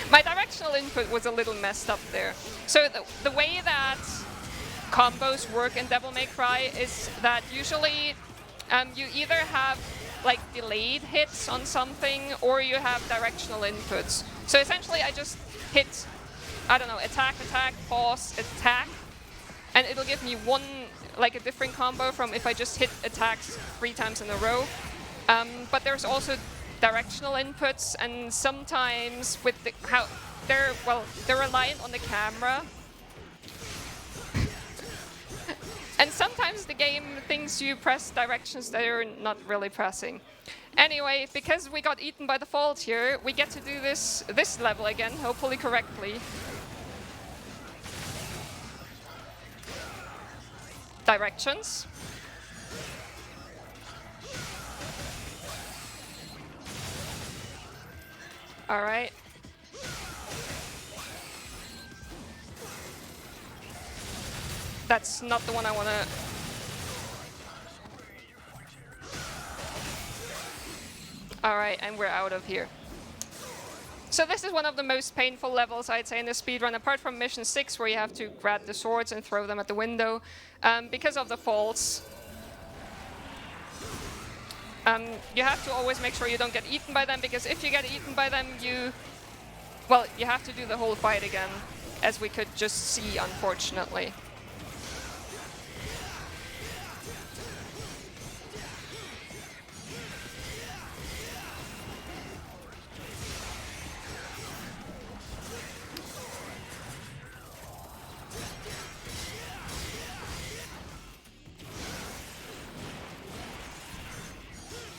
My directional input was a little messed up there. So the way that combos work in Devil May Cry is that usually you either have like delayed hits on something, or you have directional inputs. So essentially I just hit, I don't know, attack, attack, pause, attack, and it'll give me one, like a different combo from if I just hit attacks 3 times in a row. But there's also directional inputs, and sometimes with how they're reliant on the camera. And sometimes the game thinks you press directions that you're not really pressing. Anyway, because we got eaten by the fault here, we get to do this level again, hopefully correctly. Directions. All right. That's not the one I want to... Alright, and we're out of here. So this is one of the most painful levels, I'd say, in the speedrun, apart from Mission 6, where you have to grab the swords and throw them at the window, because of the faults. You have to always make sure you don't get eaten by them, because if you get eaten by them, you have to do the whole fight again, as we could just see, unfortunately.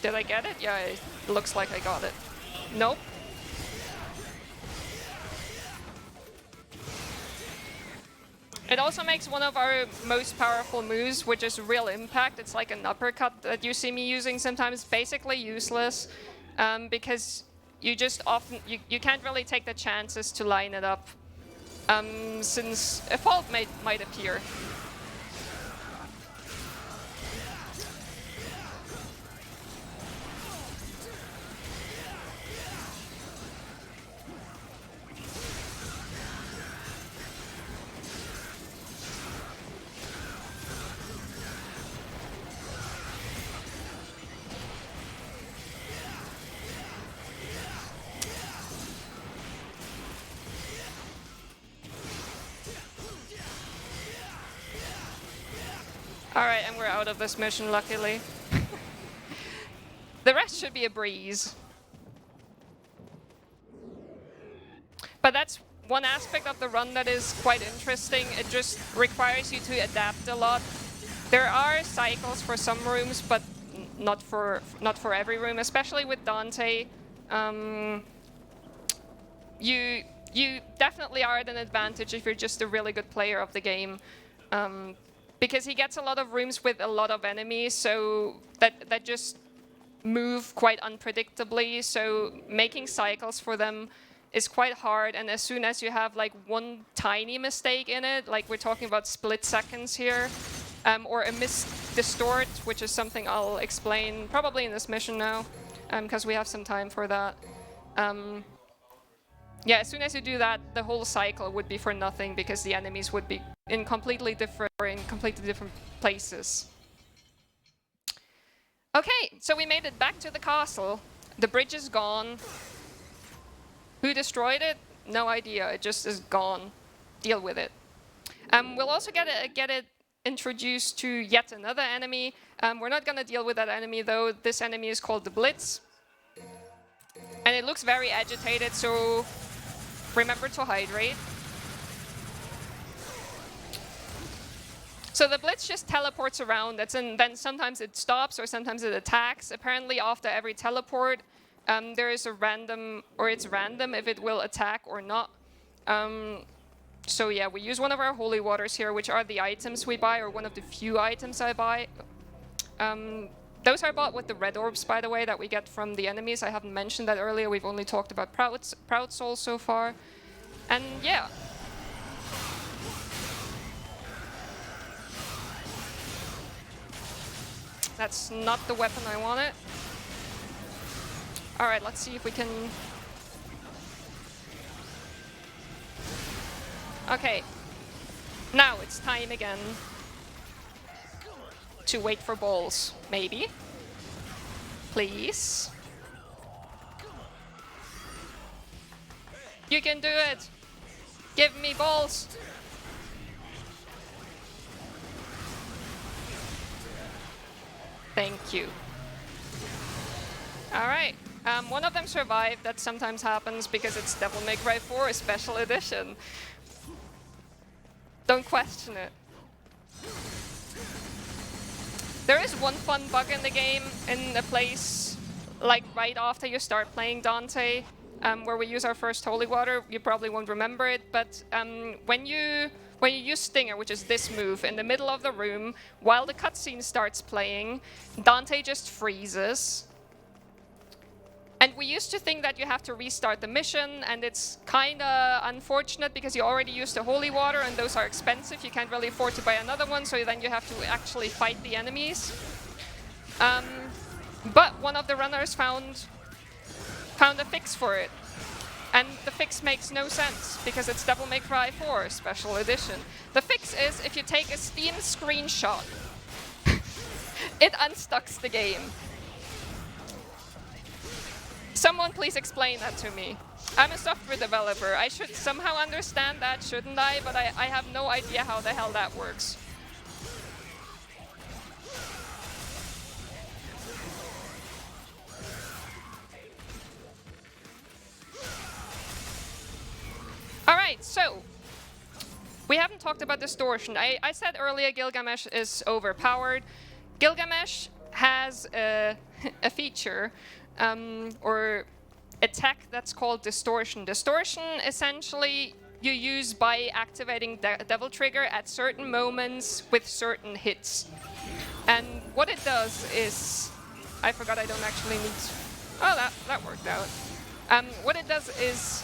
Did I get it? Yeah, it looks like I got it. Nope. It also makes one of our most powerful moves, which is Real Impact. It's like an uppercut that you see me using sometimes, basically useless, because you just often, you can't really take the chances to line it up, since a fault might appear. Alright, and we're out of this mission, luckily. The rest should be a breeze. But that's one aspect of the run that is quite interesting. It just requires you to adapt a lot. There are cycles for some rooms, but not for every room, especially with Dante. You definitely are at an advantage if you're just a really good player of the game. Because he gets a lot of rooms with a lot of enemies, so that just move quite unpredictably. So making cycles for them is quite hard. And as soon as you have like one tiny mistake in it, like we're talking about split seconds here, or a missed distort, which is something I'll explain probably in this mission now, because we have some time for that. Yeah, as soon as you do that, the whole cycle would be for nothing because the enemies would be in completely different places. Okay, so we made it back to the castle. The bridge is gone. Who destroyed it? No idea. It just is gone. Deal with it. We'll also get it introduced to yet another enemy. We're not going to deal with that enemy though. This enemy is called the Blitz. And it looks very agitated, so remember to hydrate. So the Blitz just teleports around, and then sometimes it stops or sometimes it attacks. Apparently after every teleport, there is a random, or it's random if it will attack or not. So yeah, we use one of our holy waters here, which are the items we buy, or one of the few items I buy. Those are bought with the red orbs, by the way, that we get from the enemies. I haven't mentioned that earlier. We've only talked about Proud Soul so far. And yeah. That's not the weapon I wanted. Alright, let's see if we can... Okay. Now it's time again to wait for balls, maybe. please. You can do it. Give me balls. Thank you. All right. One of them survived. That sometimes happens because it's Devil May Cry 4 Special Edition. Don't question it. There is one fun bug in the game, in a place like right after you start playing Dante, where we use our first holy water. You probably won't remember it, but when you use Stinger, which is this move, in the middle of the room, while the cutscene starts playing, Dante just freezes. And we used to think that you have to restart the mission, and it's kind of unfortunate because you already used the holy water, and those are expensive. You can't really afford to buy another one, so then you have to actually fight the enemies. But one of the runners found a fix for it. And the fix makes no sense, because it's Devil May Cry 4 Special Edition. The fix is if you take a Steam screenshot, it unstucks the game. Someone please explain that to me. I'm a software developer. I should somehow understand that, shouldn't I? But I have no idea how the hell that works. Alright, so we haven't talked about distortion. I said earlier Gilgamesh is overpowered. Gilgamesh has a feature or attack that's called distortion. Distortion essentially you use by activating Devil Trigger at certain moments with certain hits. And what it does is, I forgot I don't actually need to, oh, that worked out. What it does is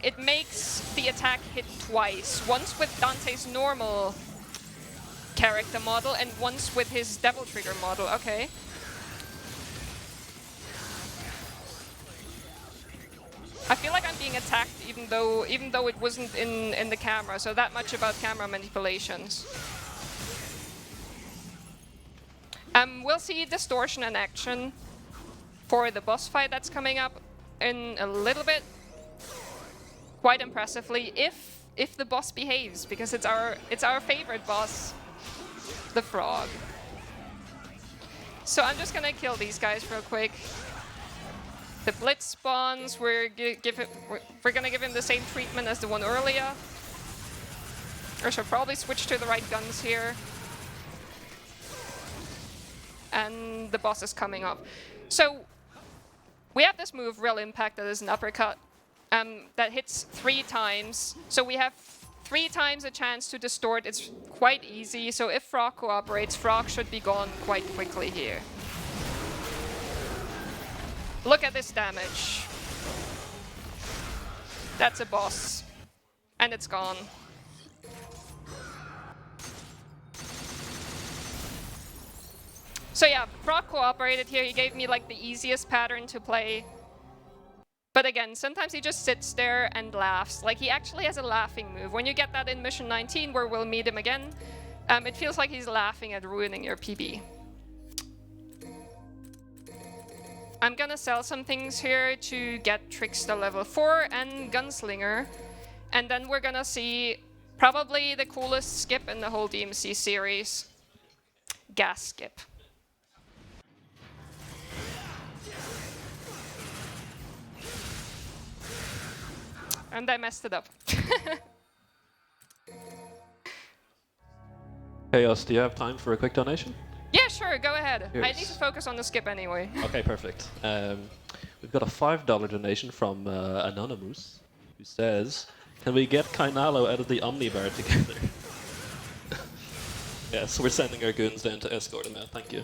it makes the attack hit twice. Once with Dante's normal character model and once with his Devil Trigger model. Okay. I feel like I'm being attacked even though it wasn't in the camera, so that much about camera manipulations. We'll see distortion in action for the boss fight that's coming up in a little bit. Quite impressively, if the boss behaves, because it's our favorite boss, the frog. So I'm just gonna kill these guys real quick. The blitz spawns, we're gonna give him the same treatment as the one earlier. I should probably switch to the right guns here. And the boss is coming up. So we have this move, Real Impact, that is an uppercut. That hits 3 times. So we have 3 times a chance to distort. It's quite easy. So if Frog cooperates, Frog should be gone quite quickly here. Look at this damage. That's a boss. And it's gone. So yeah, Frog cooperated here. He gave me like the easiest pattern to play. But again, sometimes he just sits there and laughs. Like, he actually has a laughing move. When you get that in Mission 19, where we'll meet him again, it feels like he's laughing at ruining your PB. I'm gonna sell some things here to get Trickster level 4 and Gunslinger. And then we're gonna see probably the coolest skip in the whole DMC series. Gas skip. And I messed it up. Chaos, do you have time for a quick donation? Yeah, sure, go ahead. Cheers. I need to focus on the skip anyway. Okay, perfect. We've got a $5 donation from Anonymous, who says, can we get Kainalo out of the Omnibar together? Yes, we're sending our goons down to escort him out, thank you.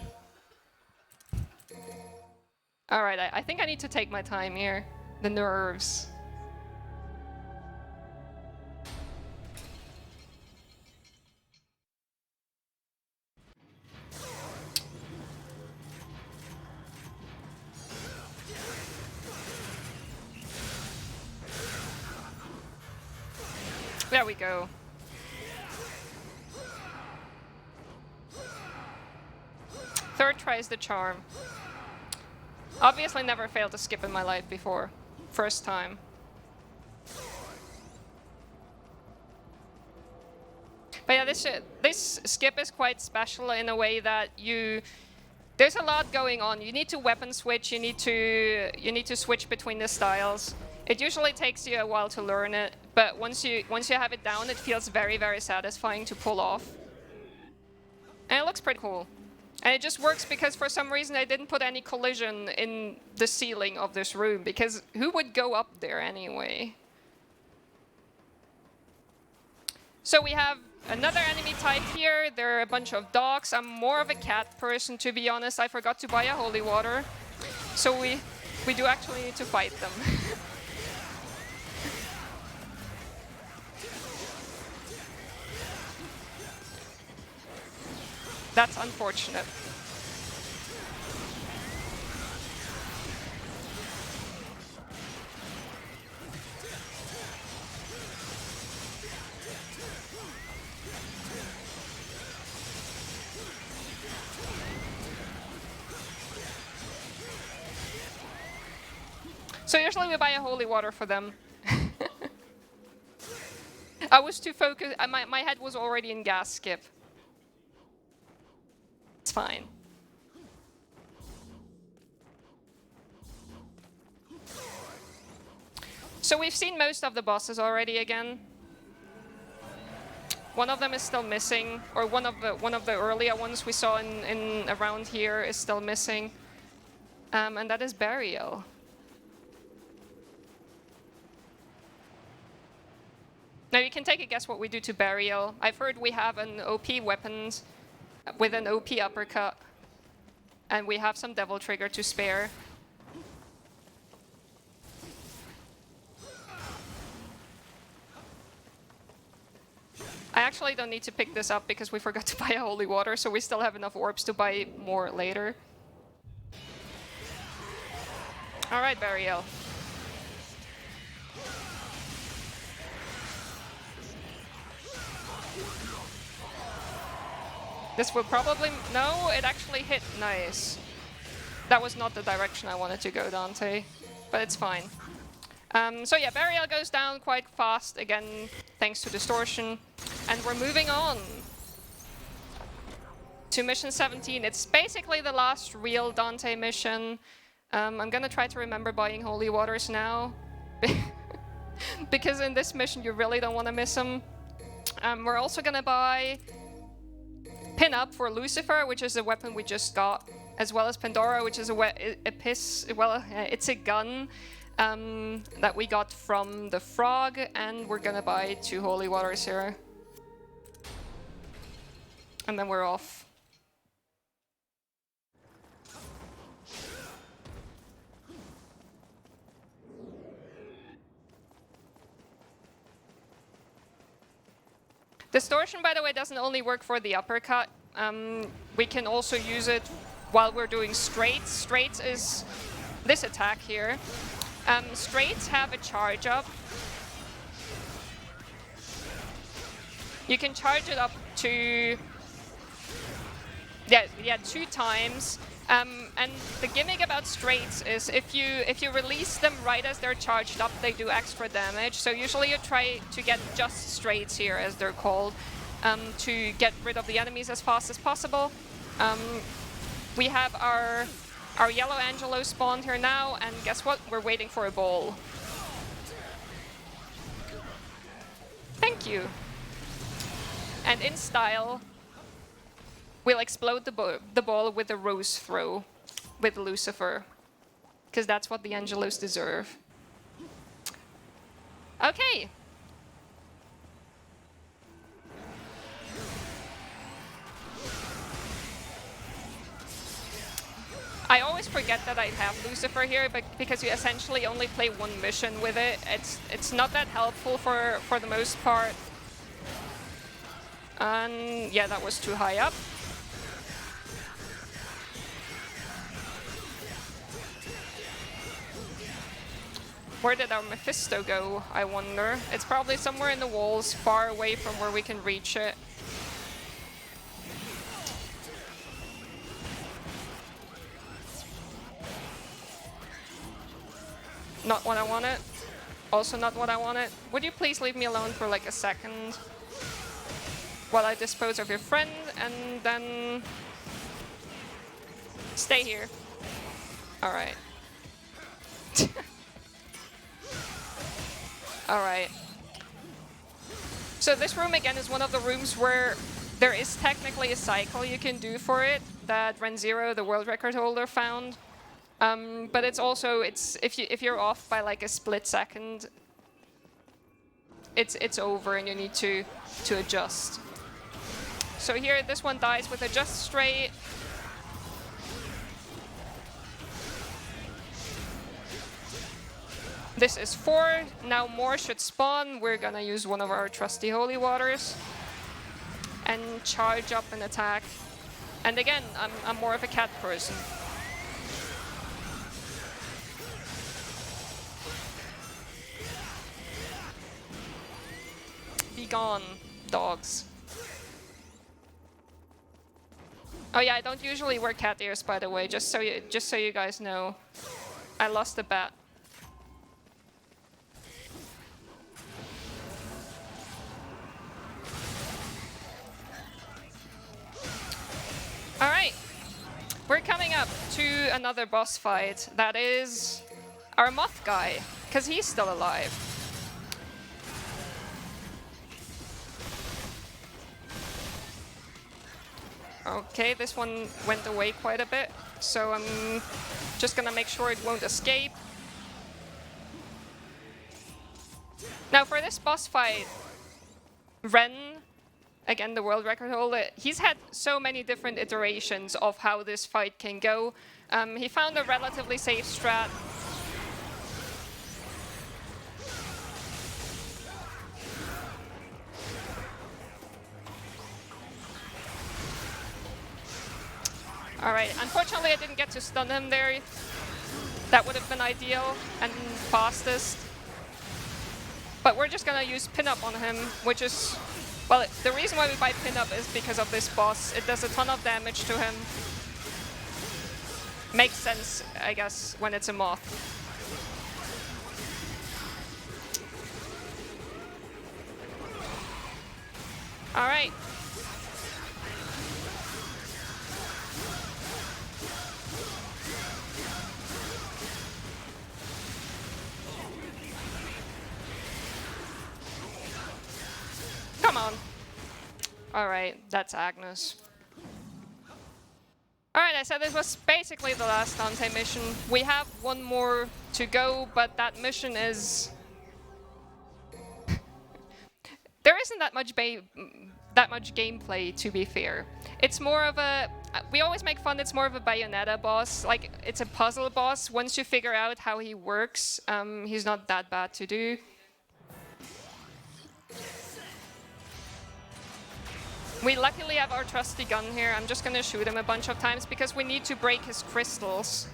Alright, I think I need to take my time here. The nerves. There we go. Third try is the charm. Obviously never failed to skip in my life before. First time. But yeah, this skip is quite special in a way that there's a lot going on. You need to weapon switch, you need to switch between the styles. It usually takes you a while to learn it, but once you have it down, it feels very, very satisfying to pull off. And it looks pretty cool. And it just works because for some reason I didn't put any collision in the ceiling of this room, because who would go up there anyway? So we have another enemy type here. There are a bunch of dogs. I'm more of a cat person, to be honest. I forgot to buy a holy water. So we do actually need to fight them. That's unfortunate. So usually we buy a holy water for them. I was too focused. My head was already in gas skip. It's fine. So we've seen most of the bosses already again. One of them is still missing, or one of the earlier ones we saw in around here is still missing, and that is Berial. Now you can take a guess what we do to Berial. I've heard we have an OP weapon with an OP uppercut, and we have some Devil Trigger to spare. I actually don't need to pick this up because we forgot to buy a holy water, so we still have enough orbs to buy more later. Alright, Berial. This will probably... No, it actually hit. Nice. That was not the direction I wanted to go, Dante. But it's fine. So yeah, Berial goes down quite fast, again, thanks to distortion. And we're moving on to mission 17. It's basically the last real Dante mission. I'm gonna try to remember buying holy waters now. Because in this mission you really don't want to miss them. We're also gonna buy Pin Up for Lucifer, which is a weapon we just got, as well as Pandora, which is it's a gun that we got from the frog, and we're gonna buy 2 holy waters here. And then we're off. Distortion, by the way, doesn't only work for the uppercut. We can also use it while we're doing straights. Straights is this attack here. Straights have a charge up. You can charge it up to 2 times. And the gimmick about straights is if you release them right as they're charged up, they do extra damage. So usually you try to get just straights here, as they're called, to get rid of the enemies as fast as possible. We have our yellow Angelo spawned here now, and guess what? We're waiting for a ball. Thank you. And in style, we'll explode the ball with a rose throw with Lucifer, because that's what the Angelos deserve. Okay. I always forget that I have Lucifer here, but because you essentially only play 1 mission with it, it's not that helpful for the most part. And yeah, that was too high up. Where did our Mephisto go, I wonder? It's probably somewhere in the walls, far away from where we can reach it. Not what I wanted. Also not what I wanted. Would you please leave me alone for like a second while I dispose of your friend, and then stay here. Alright. Alright. So this room again is one of the rooms where there is technically a cycle you can do for it that Renzero, the world record holder, found. But it's also, if you're off by like a split second, it's over and you need to adjust. So here this one dies with a just straight. This is 4. Now more should spawn. We're gonna use one of our trusty holy waters and charge up an attack. And again, I'm more of a cat person. Be gone, dogs. Oh yeah, I don't usually wear cat ears, by the way, just so you guys know. I lost a bet. Alright, we're coming up to another boss fight. That is our moth guy, because he's still alive. Okay, this one went away quite a bit, so I'm just gonna make sure it won't escape. Now for this boss fight, Ren, again the world record holder, he's had so many different iterations of how this fight can go. He found a relatively safe strat. Alright, unfortunately I didn't get to stun him there. That would have been ideal and fastest. But we're just gonna use pin-up on him, which is... Well, the reason why we buy pin-up is because of this boss. It does a ton of damage to him. Makes sense, I guess, when it's a moth. Alright. Come on. Alright, that's Agnes. Alright, I said this was basically the last Dante mission. We have one more to go, but that mission is... There isn't that much gameplay, to be fair. It's more of a... We always make fun, it's more of a Bayonetta boss. Like, it's a puzzle boss. Once you figure out how he works, he's not that bad to do. We luckily have our trusty gun here. I'm just gonna shoot him a bunch of times because we need to break his crystals.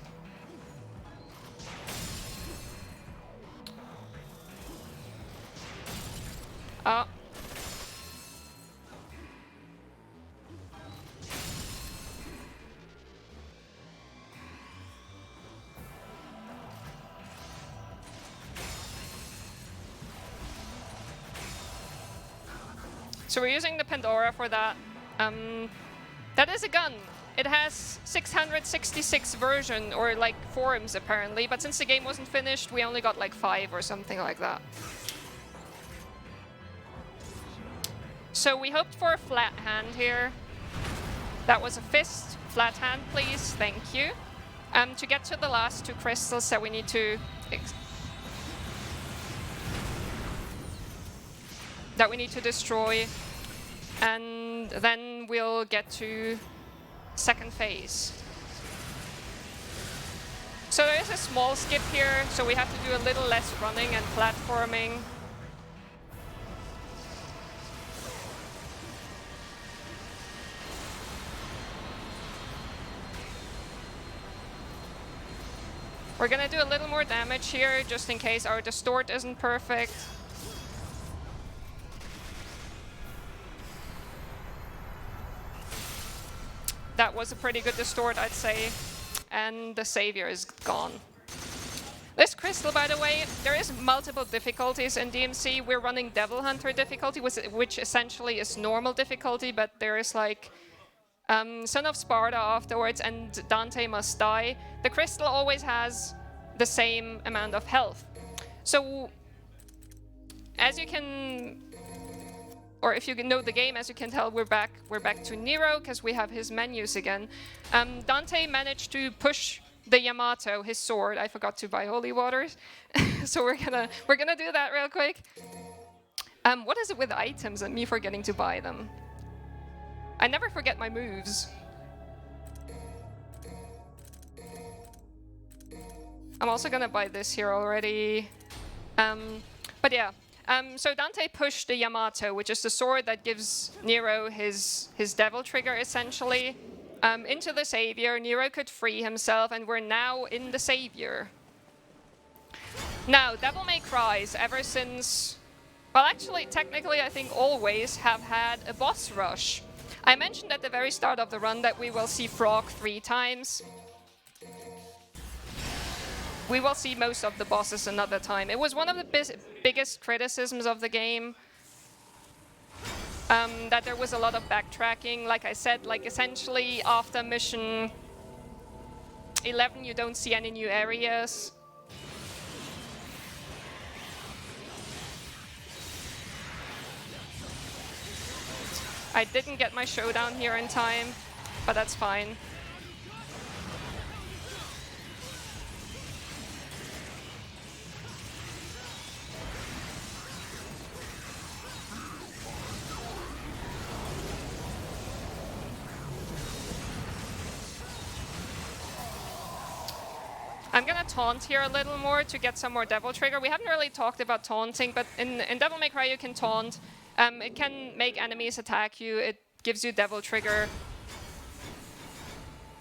Oh. So we're using the Pandora for that. That is a gun. It has 666 version, or like forms apparently, but since the game wasn't finished, we only got like 5 or something like that. So we hoped for a flat hand here. That was a fist. Flat hand, please. Thank you. To get to the last 2 crystals that we need to... destroy, and then we'll get to second phase. So there is a small skip here, so we have to do a little less running and platforming. We're gonna do a little more damage here, just in case our distort isn't perfect. That was a pretty good distort, I'd say. And the savior is gone. This crystal, by the way, there is multiple difficulties in DMC. We're running Devil Hunter difficulty, which essentially is normal difficulty, but there is like Son of Sparta afterwards, and Dante must die. The crystal always has the same amount of health. So, as you can, or if you know the game, as you can tell, we're back to Nero because we have his menus again. Dante managed to push the Yamato, his sword. I forgot to buy holy waters, so we're gonna do that real quick. What is it with items and me forgetting to buy them? I never forget my moves. I'm also gonna buy this here already. But yeah. So Dante pushed the Yamato, which is the sword that gives Nero his devil trigger, essentially, into the Savior. Nero could free himself, and we're now in the Savior. Now, Devil May Cry's, ever since... Well, actually, technically, I think always have had a boss rush. I mentioned at the very start of the run that we will see Frog 3 times. We will see most of the bosses another time. It was one of the biggest criticisms of the game, that there was a lot of backtracking. Like I said, like essentially after mission 11, you don't see any new areas. I didn't get my showdown here in time, but that's fine. I'm gonna taunt here a little more to get some more Devil Trigger. We haven't really talked about taunting, but in Devil May Cry you can taunt. It can make enemies attack you. It gives you Devil Trigger.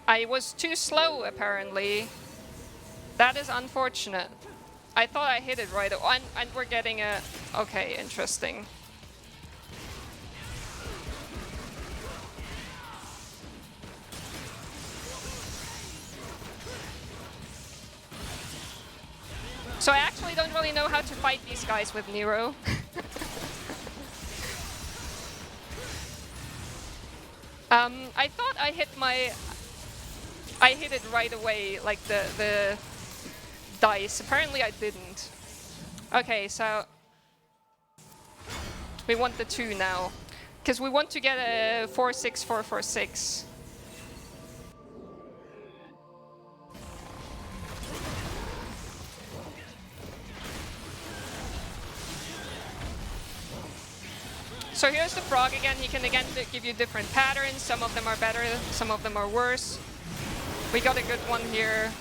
I was too slow, apparently. That is unfortunate. I thought I hit it right. Oh, and we're getting a... Okay, interesting. So I actually don't really know how to fight these guys with Nero. I thought I hit it right away, like the dice. Apparently I didn't. Okay, so we want the 2 now, because we want to get a 4-6-4-4-6. So here's the Frog again. He can again give you different patterns. Some of them are better, some of them are worse. We got a good one here,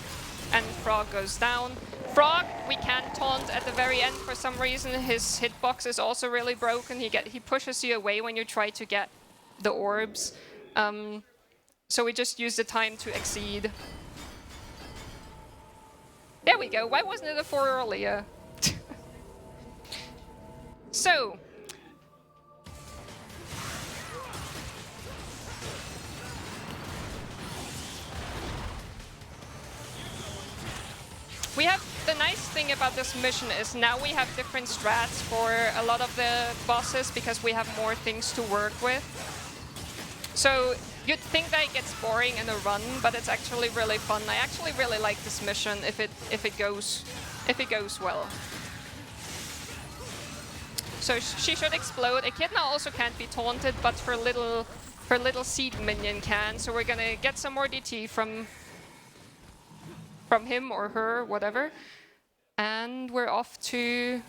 and Frog goes down. Frog, we can taunt at the very end for some reason. His hitbox is also really broken. He pushes you away when you try to get the orbs. So we just use the time to exceed. There we go. Why wasn't it a 4 earlier? So. We have, the nice thing about this mission is now we have different strats for a lot of the bosses because we have more things to work with. So you'd think that it gets boring in a run, but it's actually really fun. I actually really like this mission if it goes well. So she should explode. Echidna also can't be taunted, but her little seed minion can. So we're gonna get some more DT from him or her, whatever. And we're off to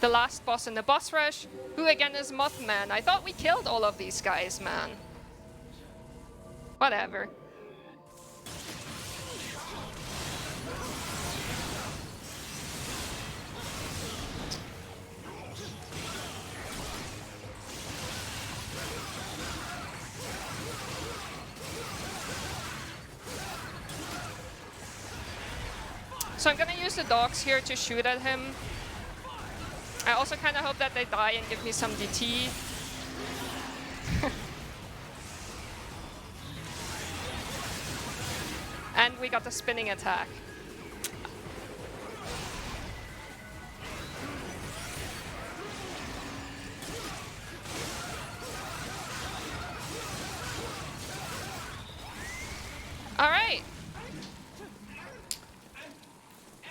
the last boss in the boss rush, who again is Mothman. I thought we killed all of these guys, man. Whatever. So I'm gonna use the dogs here to shoot at him. I also kind of hope that they die and give me some DT. And we got the spinning attack.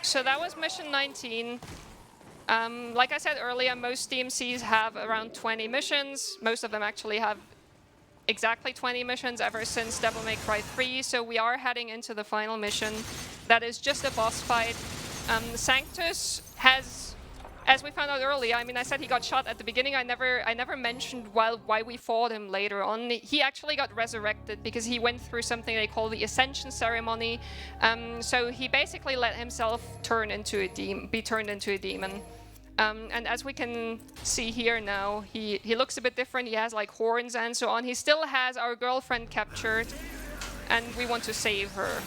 So that was mission 19. Like I said earlier, most DMCs have around 20 missions. Most of them actually have exactly 20 missions ever since Devil May Cry 3. So we are heading into the final mission. That is just a boss fight. Sanctus has, as we found out earlier, I mean, I said he got shot at the beginning. I never mentioned why we fought him later on. He actually got resurrected because he went through something they call the Ascension Ceremony. So he basically let himself be turned into a demon. And as we can see here now, he looks a bit different. He has like horns and so on. He still has our girlfriend captured, and we want to save her.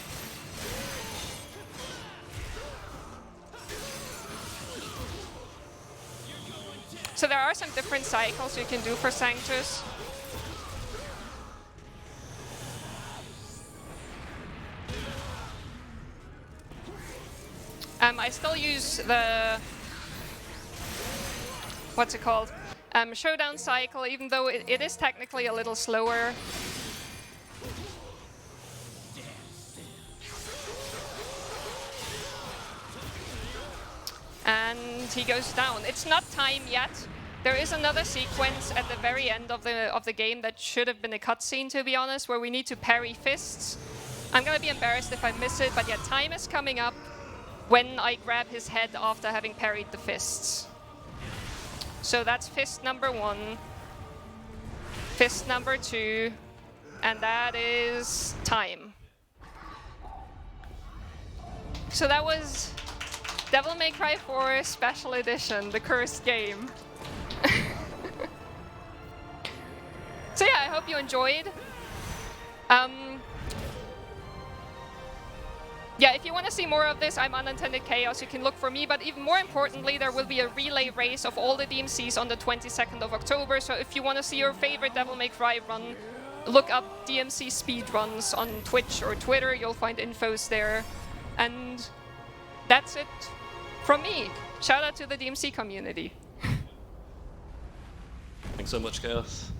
So there are some different cycles you can do for Sanctus. I still use the, what's it called? Showdown cycle, even though it is technically a little slower. And he goes down. It's not time yet. There is another sequence at the very end of the game that should have been a cutscene, to be honest, where we need to parry fists. I'm gonna be embarrassed if I miss it, but yeah, time is coming up when I grab his head after having parried the fists. So that's fist number 1, fist number 2, and that is time. So that was Devil May Cry 4 Special Edition, the cursed game. So yeah, I hope you enjoyed. Yeah, if you want to see more of this, I'm UnintendedChaos. You can look for me, but even more importantly, there will be a relay race of all the DMCs on the 22nd of October. So if you want to see your favorite Devil May Cry run, look up DMC speedruns on Twitch or Twitter. You'll find infos there. And that's it from me. Shout out to the DMC community. Thanks so much, Chaos.